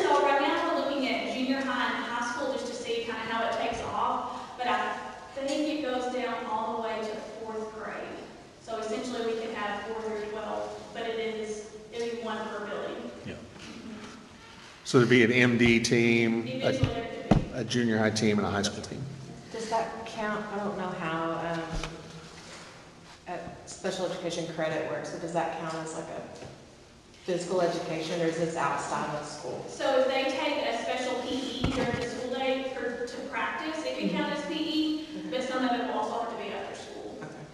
S5: So right now, we're looking at junior high and high school just to see kind of how it takes off. But I think it goes down all the way to 4th grade. So essentially, we can have 4 through 12, but it is one per building.
S1: Yeah.
S2: So there'd be an MD team,
S5: Eventually, there could be.
S2: a junior high team, and a high school team.
S3: Does that count? I don't know how special education credit works, but does that count as like a physical education, or is this outside of school?
S5: So if they take a special PE during the school day to practice, it can count as PE, but some of it will also have to be after school.
S3: Okay.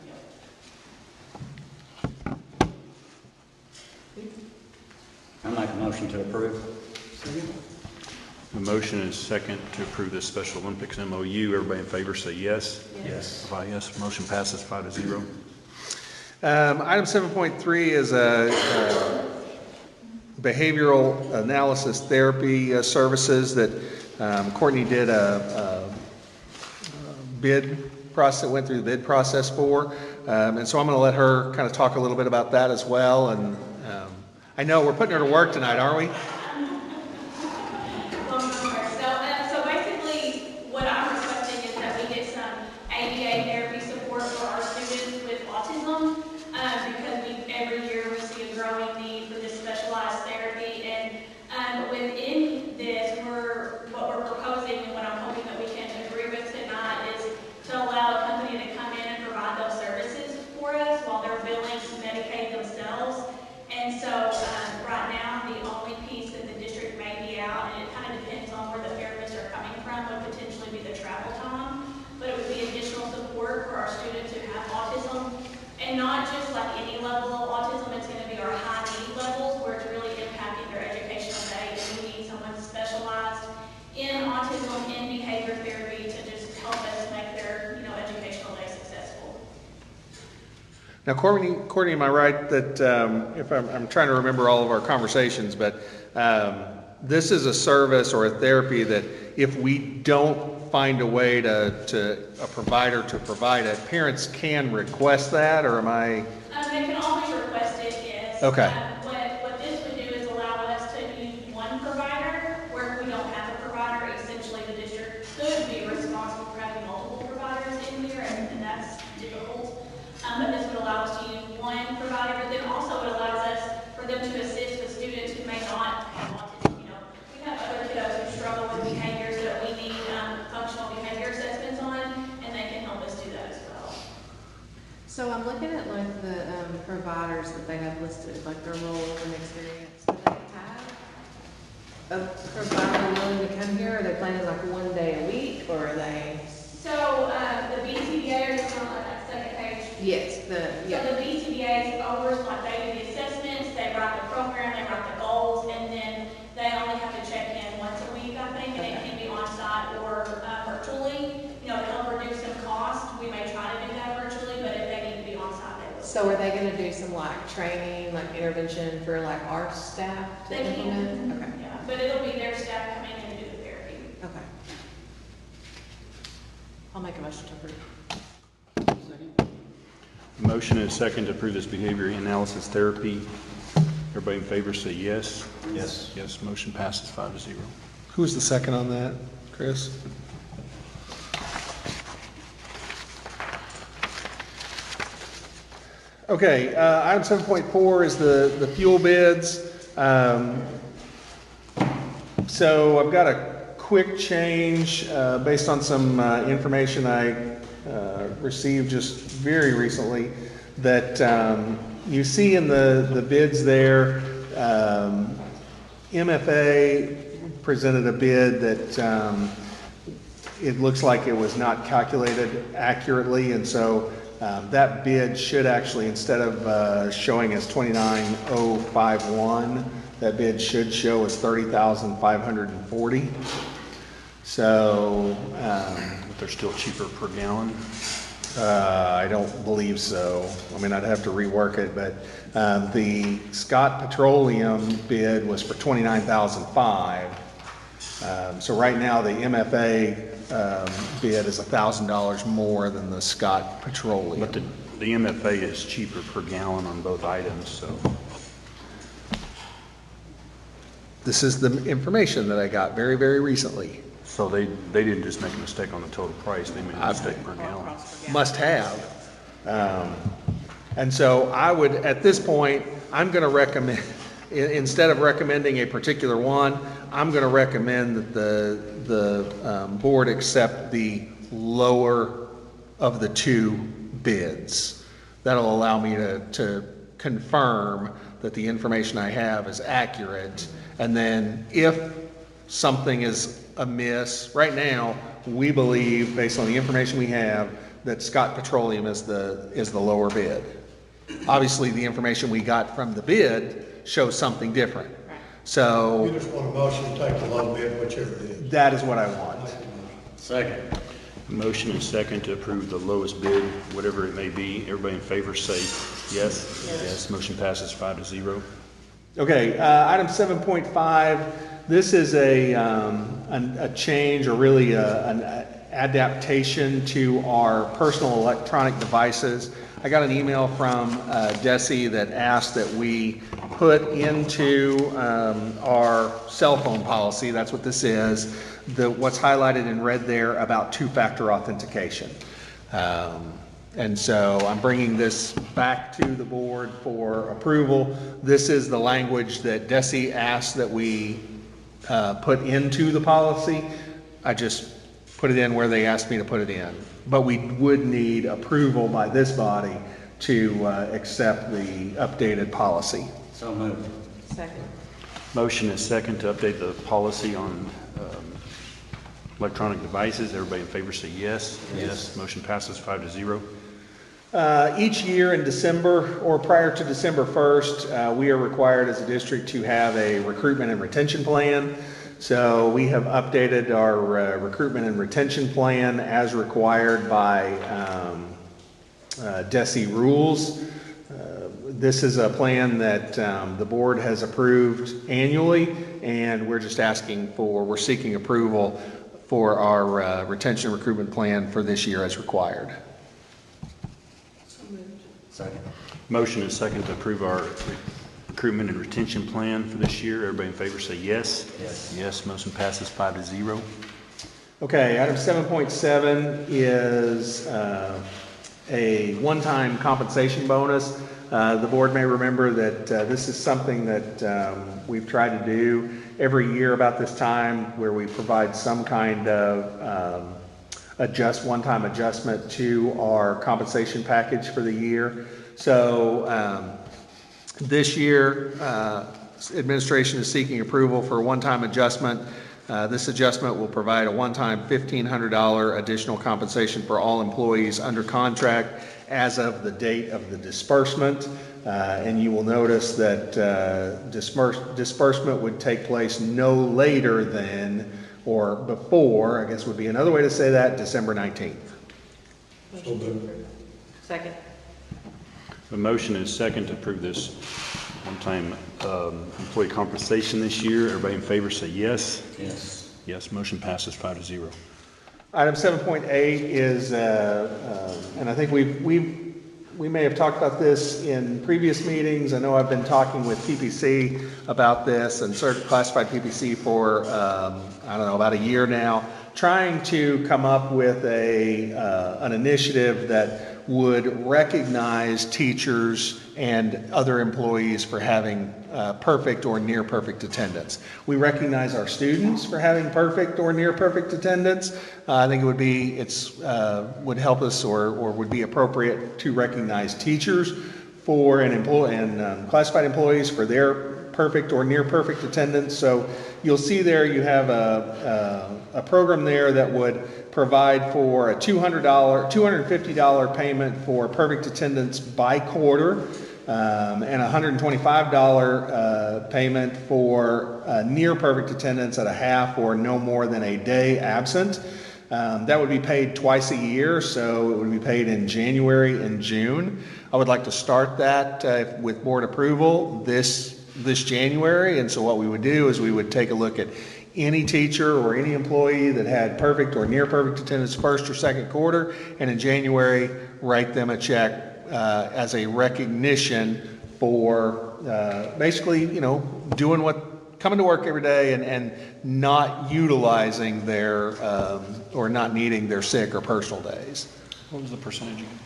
S5: Yep.
S7: I make a motion to approve.
S1: A motion and a second to approve this Special Olympics MOU. Everybody in favor say yes.
S3: Yes.
S1: Vote yes. Motion passes 5-0.
S2: Item 7.3 is a behavioral analysis therapy services that Courtney did a bid process, went through the bid process for. And so I'm going to let her kind of talk a little bit about that as well. And I know we're putting her to work tonight, aren't we?
S5: So basically, what I'm requesting is that we get some ABA therapy support for our students with autism, because every year we see a growing need for this specialized therapy. And within this, what we're proposing and what I'm hoping that we can agree with tonight is to allow a company to come in and provide those services for us while they're billing to Medicaid themselves. And so right now, the only piece that the district may be out, and it kind of depends on where the therapists are coming from, would potentially be the travel time. But it would be additional support for our students who have autism, and not just like any level of autism. It's going to be our high need levels where it's really impacting their educational day, and we need someone specialized in autism and behavior therapy to just help us make their educational day successful.
S2: Now, Courtney, am I right that if I'm trying to remember all of our conversations, but this is a service or a therapy that if we don't find a way to a provider to provide it, parents can request that, or am I?
S5: They can always request it, yes.
S2: Okay.
S5: What this would do is allow us to use one provider, where if we don't have a provider, essentially the district could be responsible for having multiple providers in there, and that's difficult. But this would allow us to use one provider, but then also it allows us for them to assist with students who may not have wanted, we have other kiddos who struggle with behaviors that we need functional behavior assessments on, and they can help us do that as well.
S3: So I'm looking at like the providers that they have listed, like their role and experience. Do they have a provider willing to come here? Are they planning like one day a week, or are they?
S5: So, the BCBA is on that second page.
S3: Yes,
S5: So the BCBA overs, like they do the assessments, they write the program, they write the goals, and then they only have to check in once a week, I think, and it can be on site or virtually. To help reduce some cost, we may try to do that virtually, but if they need to be on site, they will.
S3: So are they gonna do some like training, like intervention for like our staff to
S5: They can.
S3: implement? Okay,
S5: Yeah, but it'll be their staff coming in and do the therapy.
S3: okay. I'll make a motion to approve.
S1: Motion and a second to approve this behavior analysis therapy. Everybody in favor say yes.
S7: Yes.
S1: Yes, motion passes 5-0.
S2: Who's the second on that, Chris? Okay, item 7.4 is the fuel bids. So I've got a quick change based on some information I received just very recently that you see in the bids there. MFA presented a bid that it looks like it was not calculated accurately, and so that bid should actually, instead of showing as 29,051, that bid should show as 30,540. So
S1: But they're still cheaper per gallon.
S2: I don't believe so. I mean, I'd have to rework it, but the Scott Petroleum bid was for $29,005. So right now, the MFA bid is $1,000 more than the Scott Petroleum.
S1: But the MFA is cheaper per gallon on both items, so.
S2: This is the information that I got very, very recently.
S1: So they didn't just make a mistake on the total price, they made a mistake per gallon.
S2: Must have. And so I would, at this point, I'm going to recommend, instead of recommending a particular one, I'm going to recommend that the board accept the lower of the two bids. That'll allow me to confirm that the information I have is accurate. And then if something is amiss, right now, we believe, based on the information we have, that Scott Petroleum is the lower bid. Obviously, the information we got from the bid shows something different.
S4: You
S2: So
S4: just want a motion to take the low bid, whichever it is.
S2: that is what I want.
S7: Second.
S1: Motion and second to approve the lowest bid, whatever it may be. Everybody in favor say yes. Yes, motion passes 5-0.
S2: Okay, item 7.5, this is a change, or really an adaptation to our personal electronic devices. I got an email from Desi that asked that we put into our cell phone policy, that's what this is, what's highlighted in red there about two-factor authentication. And so I'm bringing this back to the board for approval. This is the language that Desi asked that we put into the policy. I just put it in where they asked me to put it in. But we would need approval by this body to accept the updated policy.
S7: So moved.
S3: Second.
S1: Motion is second to update the policy on electronic devices. Everybody in favor say yes. Yes, motion passes 5-0.
S2: Each year in December or prior to December 1st, we are required as a district to have a recruitment and retention plan. So we have updated our recruitment and retention plan as required by DESI rules. this is a plan that the board has approved annually, and we're just we're seeking approval for our retention recruitment plan for this year as required.
S7: Second.
S1: Motion and second to approve our recruitment and retention plan for this year. Everybody in favor say yes.
S7: Yes.
S1: Yes, motion passes 5-0.
S2: Okay, item 7.7 is a one-time compensation bonus. The board may remember that this is something that we've tried to do every year about this time, where we provide some kind of one-time adjustment to our compensation package for the year. So this year, administration is seeking approval for a one-time adjustment. This adjustment will provide a one-time $1,500 additional compensation for all employees under contract as of the date of the disbursement. And you will notice that disbursement would take place no later than, or before, I guess would be another way to say that, December 19th.
S4: So moved.
S3: Second.
S1: The motion is second to approve this one-time employee compensation this year. Everybody in favor say yes.
S7: Yes.
S1: Yes, motion passes 5-0.
S2: Item 7.8 is, and I think we may have talked about this in previous meetings. I know I've been talking with PPC about this and classified PPC for, I don't know, about a year now, trying to come up with an initiative that would recognize teachers and other employees for having perfect or near perfect attendance. We recognize our students for having perfect or near perfect attendance. I think it would help us or would be appropriate to recognize teachers for and classified employees for their perfect or near perfect attendance. So you'll see there you have a program there that would provide for a $250 payment for perfect attendance by quarter, and a $125 payment for near perfect attendance at a half or no more than a day absent. That would be paid twice a year, so it would be paid in January and June. I would like to start that with board approval this January, and so what we would do is we would take a look at any teacher or any employee that had perfect or near perfect attendance first or second quarter, and in January write them a check as a recognition for basically, coming to work every day and not utilizing their or not needing their sick or personal days.
S1: What was the percentage again?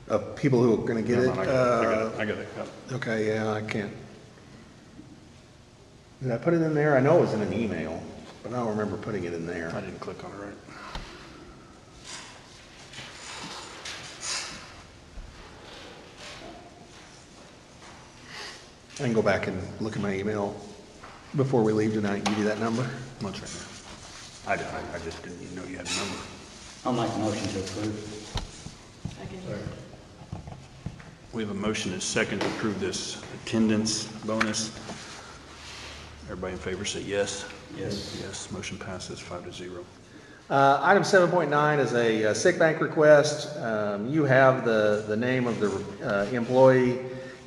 S2: Of people who are going to get it.
S1: I got it.
S2: Okay, yeah, I can't. Did I put it in there? I know it was in an email, but I don't remember putting it in there.
S1: I didn't click on it right.
S2: I can go back and look at my email before we leave tonight and give you that number.
S1: What's right now? I just didn't even know you had a number.
S7: I'll make a motion to approve.
S3: Second.
S1: We have a motion and second to approve this attendance bonus. Everybody in favor say yes.
S7: Yes.
S1: Yes, motion passes 5-0.
S2: Item 7.9 is a sick bank request. You have the name of the employee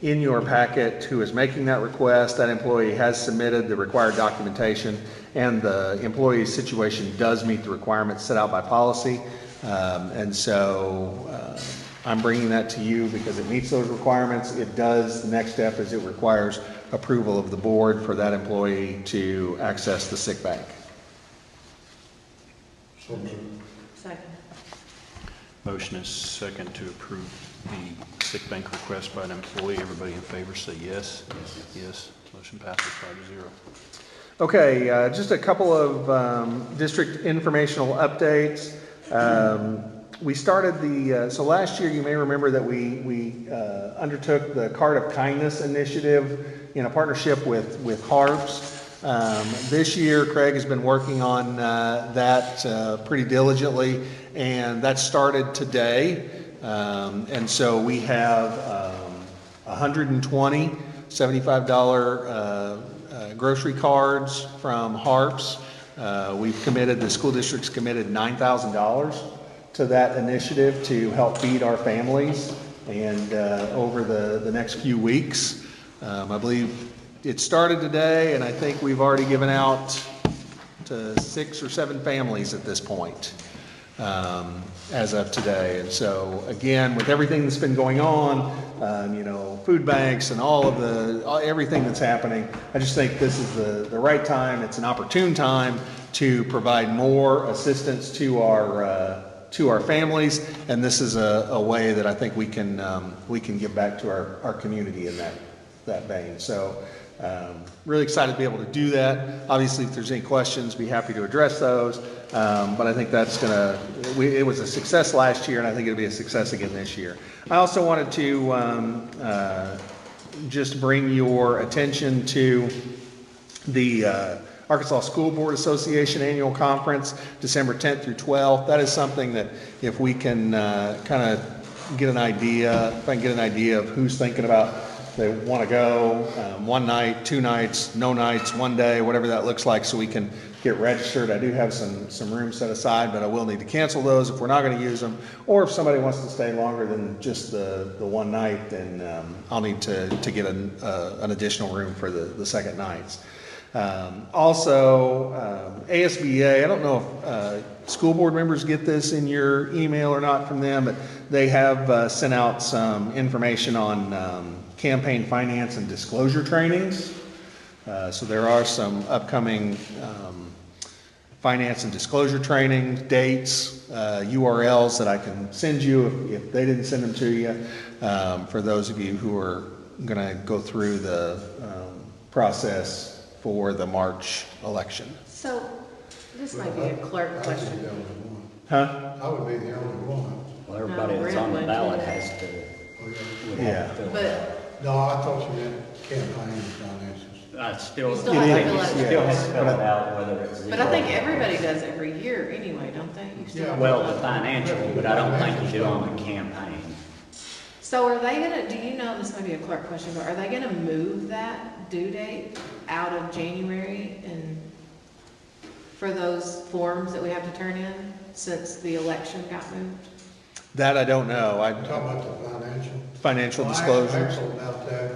S2: in your packet who is making that request. That employee has submitted the required documentation, and the employee's situation does meet the requirements set out by policy. And so I'm bringing that to you because it meets those requirements. It does. The next step is it requires approval of the board for that employee to access the sick bank.
S4: So moved.
S3: Second.
S1: Motion is second to approve the sick bank request by an employee. Everybody in favor say yes. Yes, motion passes 5-0.
S2: Okay, just a couple of district informational updates. We started so last year you may remember that we undertook the Card of Kindness initiative in a partnership with HARPS. This year Craig has been working on that pretty diligently, and that started today. And so we have 120 $75 grocery cards from HARPS. The school district's committed $9,000 to that initiative to help feed our families. And over the next few weeks, I believe it started today, and I think we've already given out to 6 or 7 families at this point as of today. And so again, with everything that's been going on, food banks and all of everything that's happening, I just think this is the right time. It's an opportune time to provide more assistance to our families, and this is a way that I think we can give back to our community in that vein. So really excited to be able to do that. Obviously, if there's any questions, be happy to address those. But I think that's it was a success last year, and I think it'll be a success again this year. I also wanted to just bring your attention to the Arkansas School Board Association Annual Conference, December 10th through 12th. That is something that if we can kind of get an idea, if I can get an idea of who's thinking about they want to go, 1 night, 2 nights, no nights, 1 day, whatever that looks like, so we can get registered. I do have some room set aside, but I will need to cancel those if we're not going to use them. Or if somebody wants to stay longer than just the 1 night, then I'll need to get an additional room for the second nights. Also, ASBA, I don't know if school board members get this in your email or not from them, but they have sent out some information on campaign finance and disclosure trainings. So there are some upcoming finance and disclosure training dates, URLs that I can send you if they didn't send them to you, for those of you who are going to go through the process for the March election.
S3: So, this might be a clerk question.
S2: Huh?
S4: I would be the only one.
S9: Well, everybody that's on the ballot has to. would have
S2: Yeah.
S9: to fill
S3: But
S9: that.
S4: No, I thought you meant campaign finances.
S9: I still,
S3: You still
S9: I
S3: have to
S9: think
S3: fill
S9: you
S3: out-
S9: still have to fill it out whether it's.
S3: But I
S9: zero
S3: think
S9: or-
S3: everybody does every year anyway, don't they? You still have to
S9: Well,
S3: fill
S9: the
S3: out-
S9: financial, but I don't think you do on the campaign.
S3: So are they gonna, do you know, this might be a clerk question, but are they gonna move that due date out of January and for those forms that we have to turn in since the election got moved?
S2: That I don't know.
S4: Talking about the financial.
S2: Financial
S4: Well,
S2: disclosures.
S4: Actually, about that,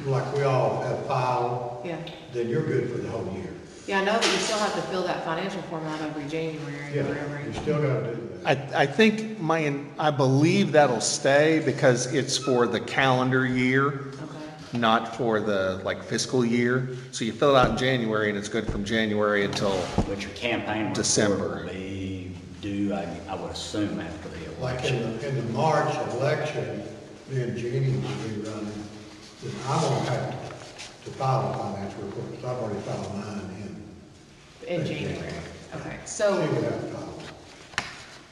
S4: like we all have filed,
S3: Yeah.
S4: then you're good for the whole year.
S3: Yeah, I know, but you still have to fill that financial form out every January
S4: Yeah,
S3: or whatever.
S4: you still gotta do that.
S2: I think I believe that'll stay because it's for the calendar year,
S3: Okay.
S2: not for the fiscal year. So you fill it out in January and it's good from January until,
S9: But your campaign report
S2: December.
S9: will be due, I would assume, after the
S4: Like
S9: election.
S4: in the March election, me and Jeannie will be running, then I won't have to file a financial report, because I've already filed mine
S3: In January. Okay,
S4: She
S3: so,
S4: would have to file.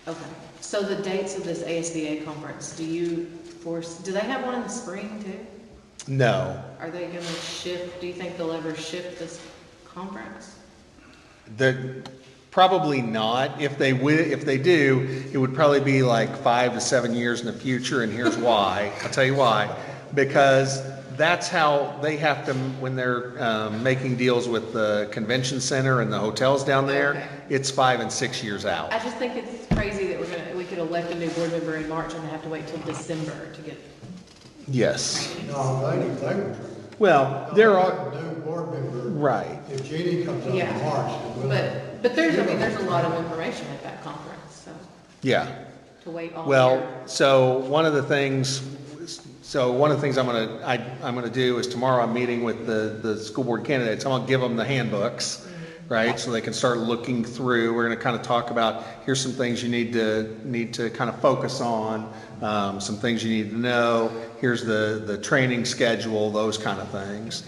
S3: okay. So the dates of this ASBA conference, do they have one in the spring too?
S2: no.
S3: Are they gonna shift, do you think they'll ever shift this conference?
S2: Probably not. If they do, it would probably be like 5 to 7 years in the future, and here's why. I'll tell you why. Because that's how they have to, when they're making deals with the convention center and the hotels down there,
S3: Okay.
S2: it's 5 and 6 years out.
S3: I just think it's crazy that we could elect a new board member in March and have to wait till December to get.
S2: Yes.
S4: No, they would.
S2: Well, there are,
S4: No new board member.
S2: right.
S4: If Jeannie comes on
S3: Yeah.
S4: in March, then we'll.
S3: But there's a lot of information at that conference, so
S2: Yeah.
S3: to wait all
S2: Well,
S3: year.
S2: so one of the things I'm gonna do is tomorrow I'm meeting with the school board candidates. I'm gonna give them the handbooks, right? So they can start looking through. We're gonna kind of talk about, here's some things you need to kind of focus on, some things you need to know. Here's the training schedule, those kind of things.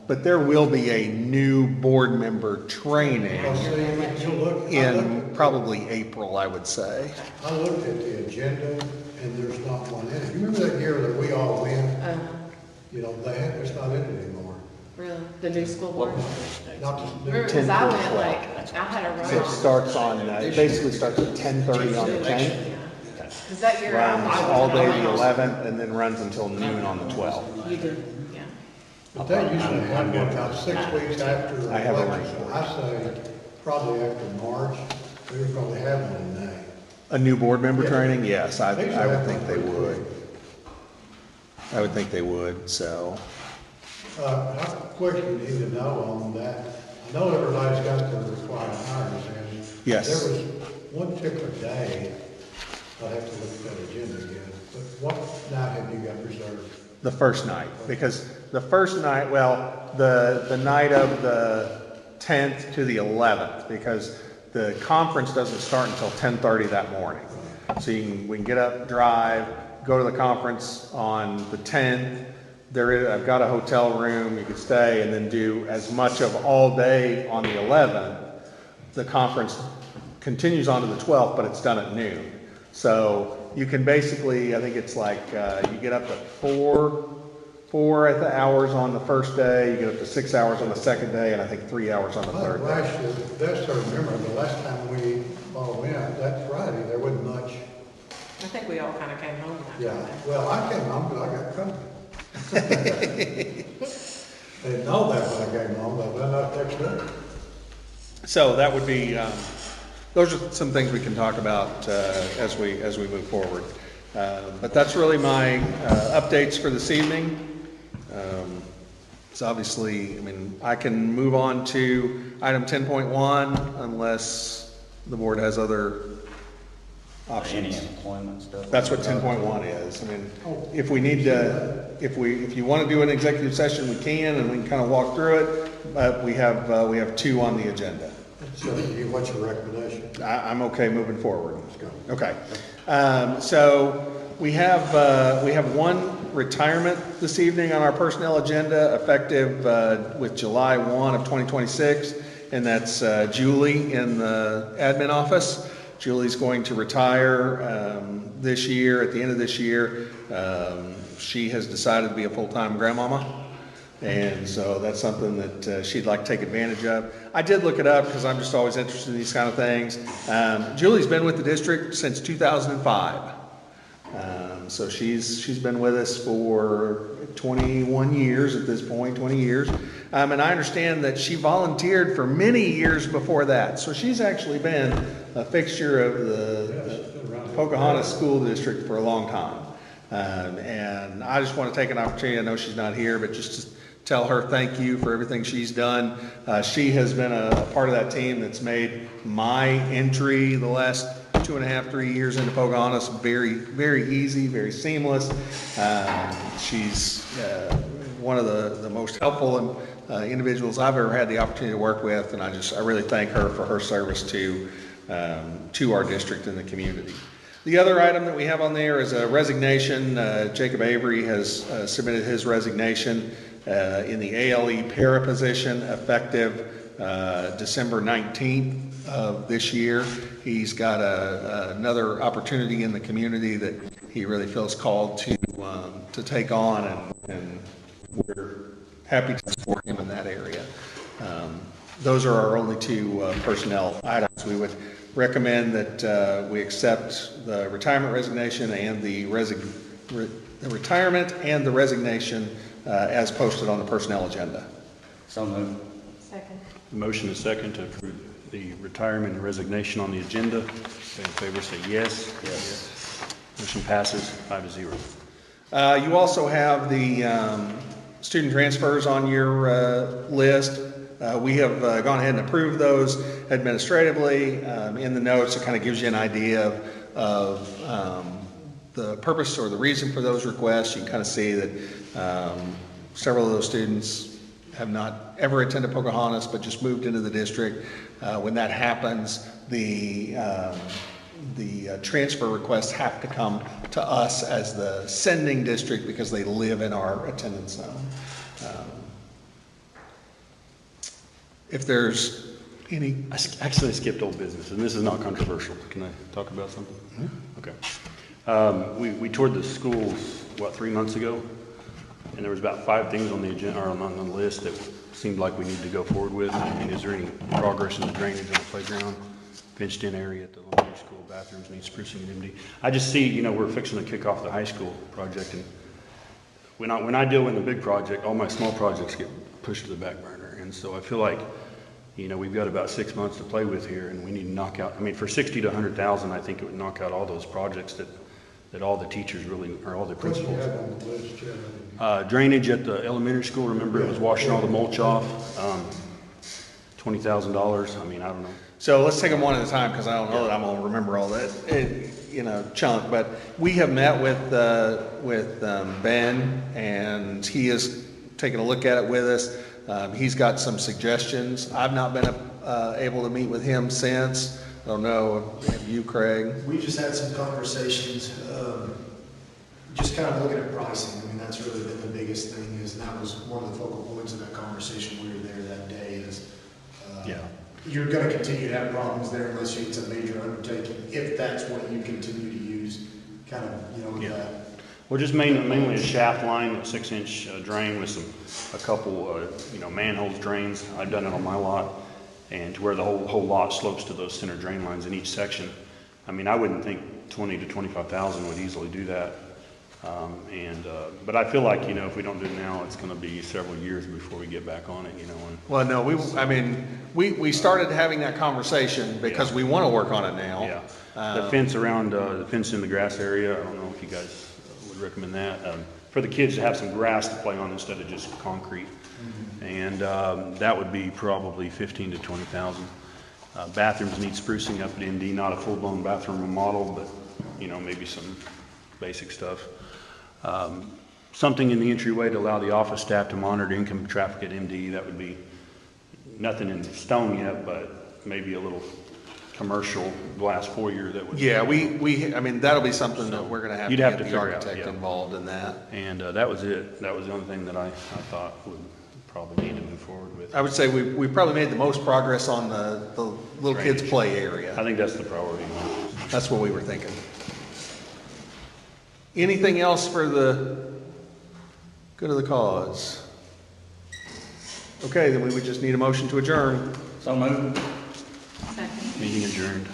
S2: But there will be a new board member training
S4: Well, see, if you look,
S2: in probably April, I would say.
S4: I looked at the agenda and there's not one in it. You remember that year that we all went? You know, it's not in it anymore.
S3: Really, the new school board?
S4: Not the new.
S3: Remember, because I went I had a run.
S2: It starts on, it basically starts at 10:30 on the 10th,
S3: Because that year I
S2: runs all day the 11th, and then runs until noon on the 12th.
S3: You did, yeah.
S4: But they usually have one about 6 weeks after the
S2: I have a
S4: election.
S2: link for
S4: So I say probably after March, They would probably have one in May.
S2: A new board member
S4: Yeah.
S2: training? Yes, I
S4: They should
S2: would
S4: have
S2: think
S4: one
S2: they
S4: pretty
S2: would.
S4: quick.
S2: I would think they would, so.
S4: How quick you need to know on that? I know everybody's got their required hours in.
S2: Yes.
S4: There was one particular day, I'd have to look at that agenda again, but what night have you got reserved?
S2: The first night, because the first night, well, the night of the 10th to the 11th, because the conference doesn't start until 10:30 that morning. So we can get up, drive, go to the conference on the 10th. I've got a hotel room, you could stay, and then do as much of all day on the 11th. The conference continues on to the 12th, but it's done at noon. So you can basically, I think it's like, you get up at 4 at the hours on the first day, you get up to 6 hours on the second day, and I think 3 hours on the third day.
S4: Last year, that's to remember, the last time we all went, that Friday, there wasn't much.
S3: I think we all kind of came home that
S4: Yeah,
S3: day.
S4: well, I came home, but I got company. They didn't know that when I came home, but then I texted them.
S2: So that would be, those are some things we can talk about as we move forward. But that's really my updates for this evening. So obviously, I mean, I can move on to item 10.1 unless the board has other
S9: Any
S2: options.
S9: employment stuff?
S2: That's what 10.1 is. I mean, if we need to, if you want to do an executive session, we can, and we can kind of walk through it. But we have 2 on the agenda.
S4: So what's your recommendation?
S2: I'm okay moving forward.
S4: Let's go.
S2: Okay. So we have one retirement this evening on our personnel agenda, effective with July 1 of 2026, and that's Julie in the admin office. Julie's going to retire this year, at the end of this year. She has decided to be a full-time grandmama. And so that's something that she'd like to take advantage of. I did look it up because I'm just always interested in these kind of things. Julie's been with the district since 2005. So she's been with us for 21 years at this point, 20 years. And I understand that she volunteered for many years before that. So she's actually been a fixture of the Pocahontas School District for a long time. And I just want to take an opportunity, I know she's not here, but just to tell her thank you for everything she's done. She has been a part of that team that's made my entry the last 2.5, 3 years into Pocahontas very, very easy, very seamless. She's one of the most helpful individuals I've ever had the opportunity to work with, and I really thank her for her service to our district and the community. The other item that we have on there is a resignation. Jacob Avery has submitted his resignation in the ALE para position effective December 19th of this year. He's got another opportunity in the community that he really feels called to take on, and we're happy to support him in that area. Those are our only 2 personnel items. We would recommend that we accept the retirement resignation and the retirement and the resignation as posted on the personnel agenda.
S9: So moved.
S3: Second.
S1: Motion is second to approve the retirement and resignation on the agenda. Those in favor say yes. Yes. Motion passes 5-0.
S2: You also have the student transfers on your list. We have gone ahead and approved those administratively. In the notes, it kind of gives you an idea of the purpose or the reason for those requests. You can kind of see that several of those students have not ever attended Pocahontas, but just moved into the district. When that happens, the transfer requests have to come to us as the sending district because they live in our attendance zone. If there's any...
S1: Actually, I skipped old business, and this is not controversial. Can I talk about something? Okay. We toured the schools, 3 months ago? And there was about 5 things on the agenda, or on the list that seemed like we needed to go forward with. And is there any progress in the drainage on the playground, fenced-in area at the elementary school, bathrooms need sprucing and empty? I just see, we're fixing to kick off the high school project, and when I deal with a big project, all my small projects get pushed to the back burner. And so I feel like, you know, we've got about 6 months to play with here, and we need to knock out, I mean, for 60 to 100,000, I think it would knock out all those projects that all the teachers really, or all the
S4: What you
S1: principals.
S4: have on the list, Chad?
S1: Drainage at the elementary school, remember it was washing all the mulch off, $20,000, I mean, I don't know.
S2: So let's take them one at a time, because I don't know that I'm gonna remember all that, chunk, but we have met with Ben, and he has taken a look at it with us. He's got some suggestions. I've not been able to meet with him since. I don't know, have you, Craig?
S8: We just had some conversations, just kind of looking at pricing. I mean, that's really been the biggest thing, and that was one of the focal points of that conversation we were there that day is,
S1: Yeah.
S8: you're gonna continue to have problems there unless it's a major undertaking, if that's what you continue to use, kind of, with
S1: Yeah.
S8: that.
S1: Well, just mainly a shaft line, a 6-inch drain with a couple, manholes drains. I've done it on my lot, and to where the whole lot slopes to those center drain lines in each section. I mean, I wouldn't think 20 to 25,000 would easily do that. But I feel like, if we don't do it now, it's gonna be several years before we get back on it, and
S2: Well, no, we started having that conversation because we want to work on it now.
S1: yeah. The fence around, the fence in the grass area, I don't know if you guys would recommend that. For the kids to have some grass to play on instead of just concrete. And that would be probably 15 to 20,000. Bathrooms need sprucing up at MD, not a full-blown bathroom remodel, but, maybe some basic stuff. Something in the entryway to allow the office staff to monitor incoming traffic at MD. That would be nothing in stone yet, but maybe a little commercial glass foyer that would.
S2: Yeah, that'll be something that we're gonna have to
S1: You'd have
S2: get
S1: to
S2: the
S1: figure out,
S2: architect
S1: yeah.
S2: involved in that.
S1: And that was it. That was the only thing that I thought would probably need to move forward with.
S2: I would say we probably made the most progress on the little kids' play area.
S1: I think that's the priority.
S2: That's what we were thinking. Anything else for the good of the cause? Okay, then we would just need a motion to adjourn.
S9: So moved.
S3: Second.
S1: Meeting adjourned.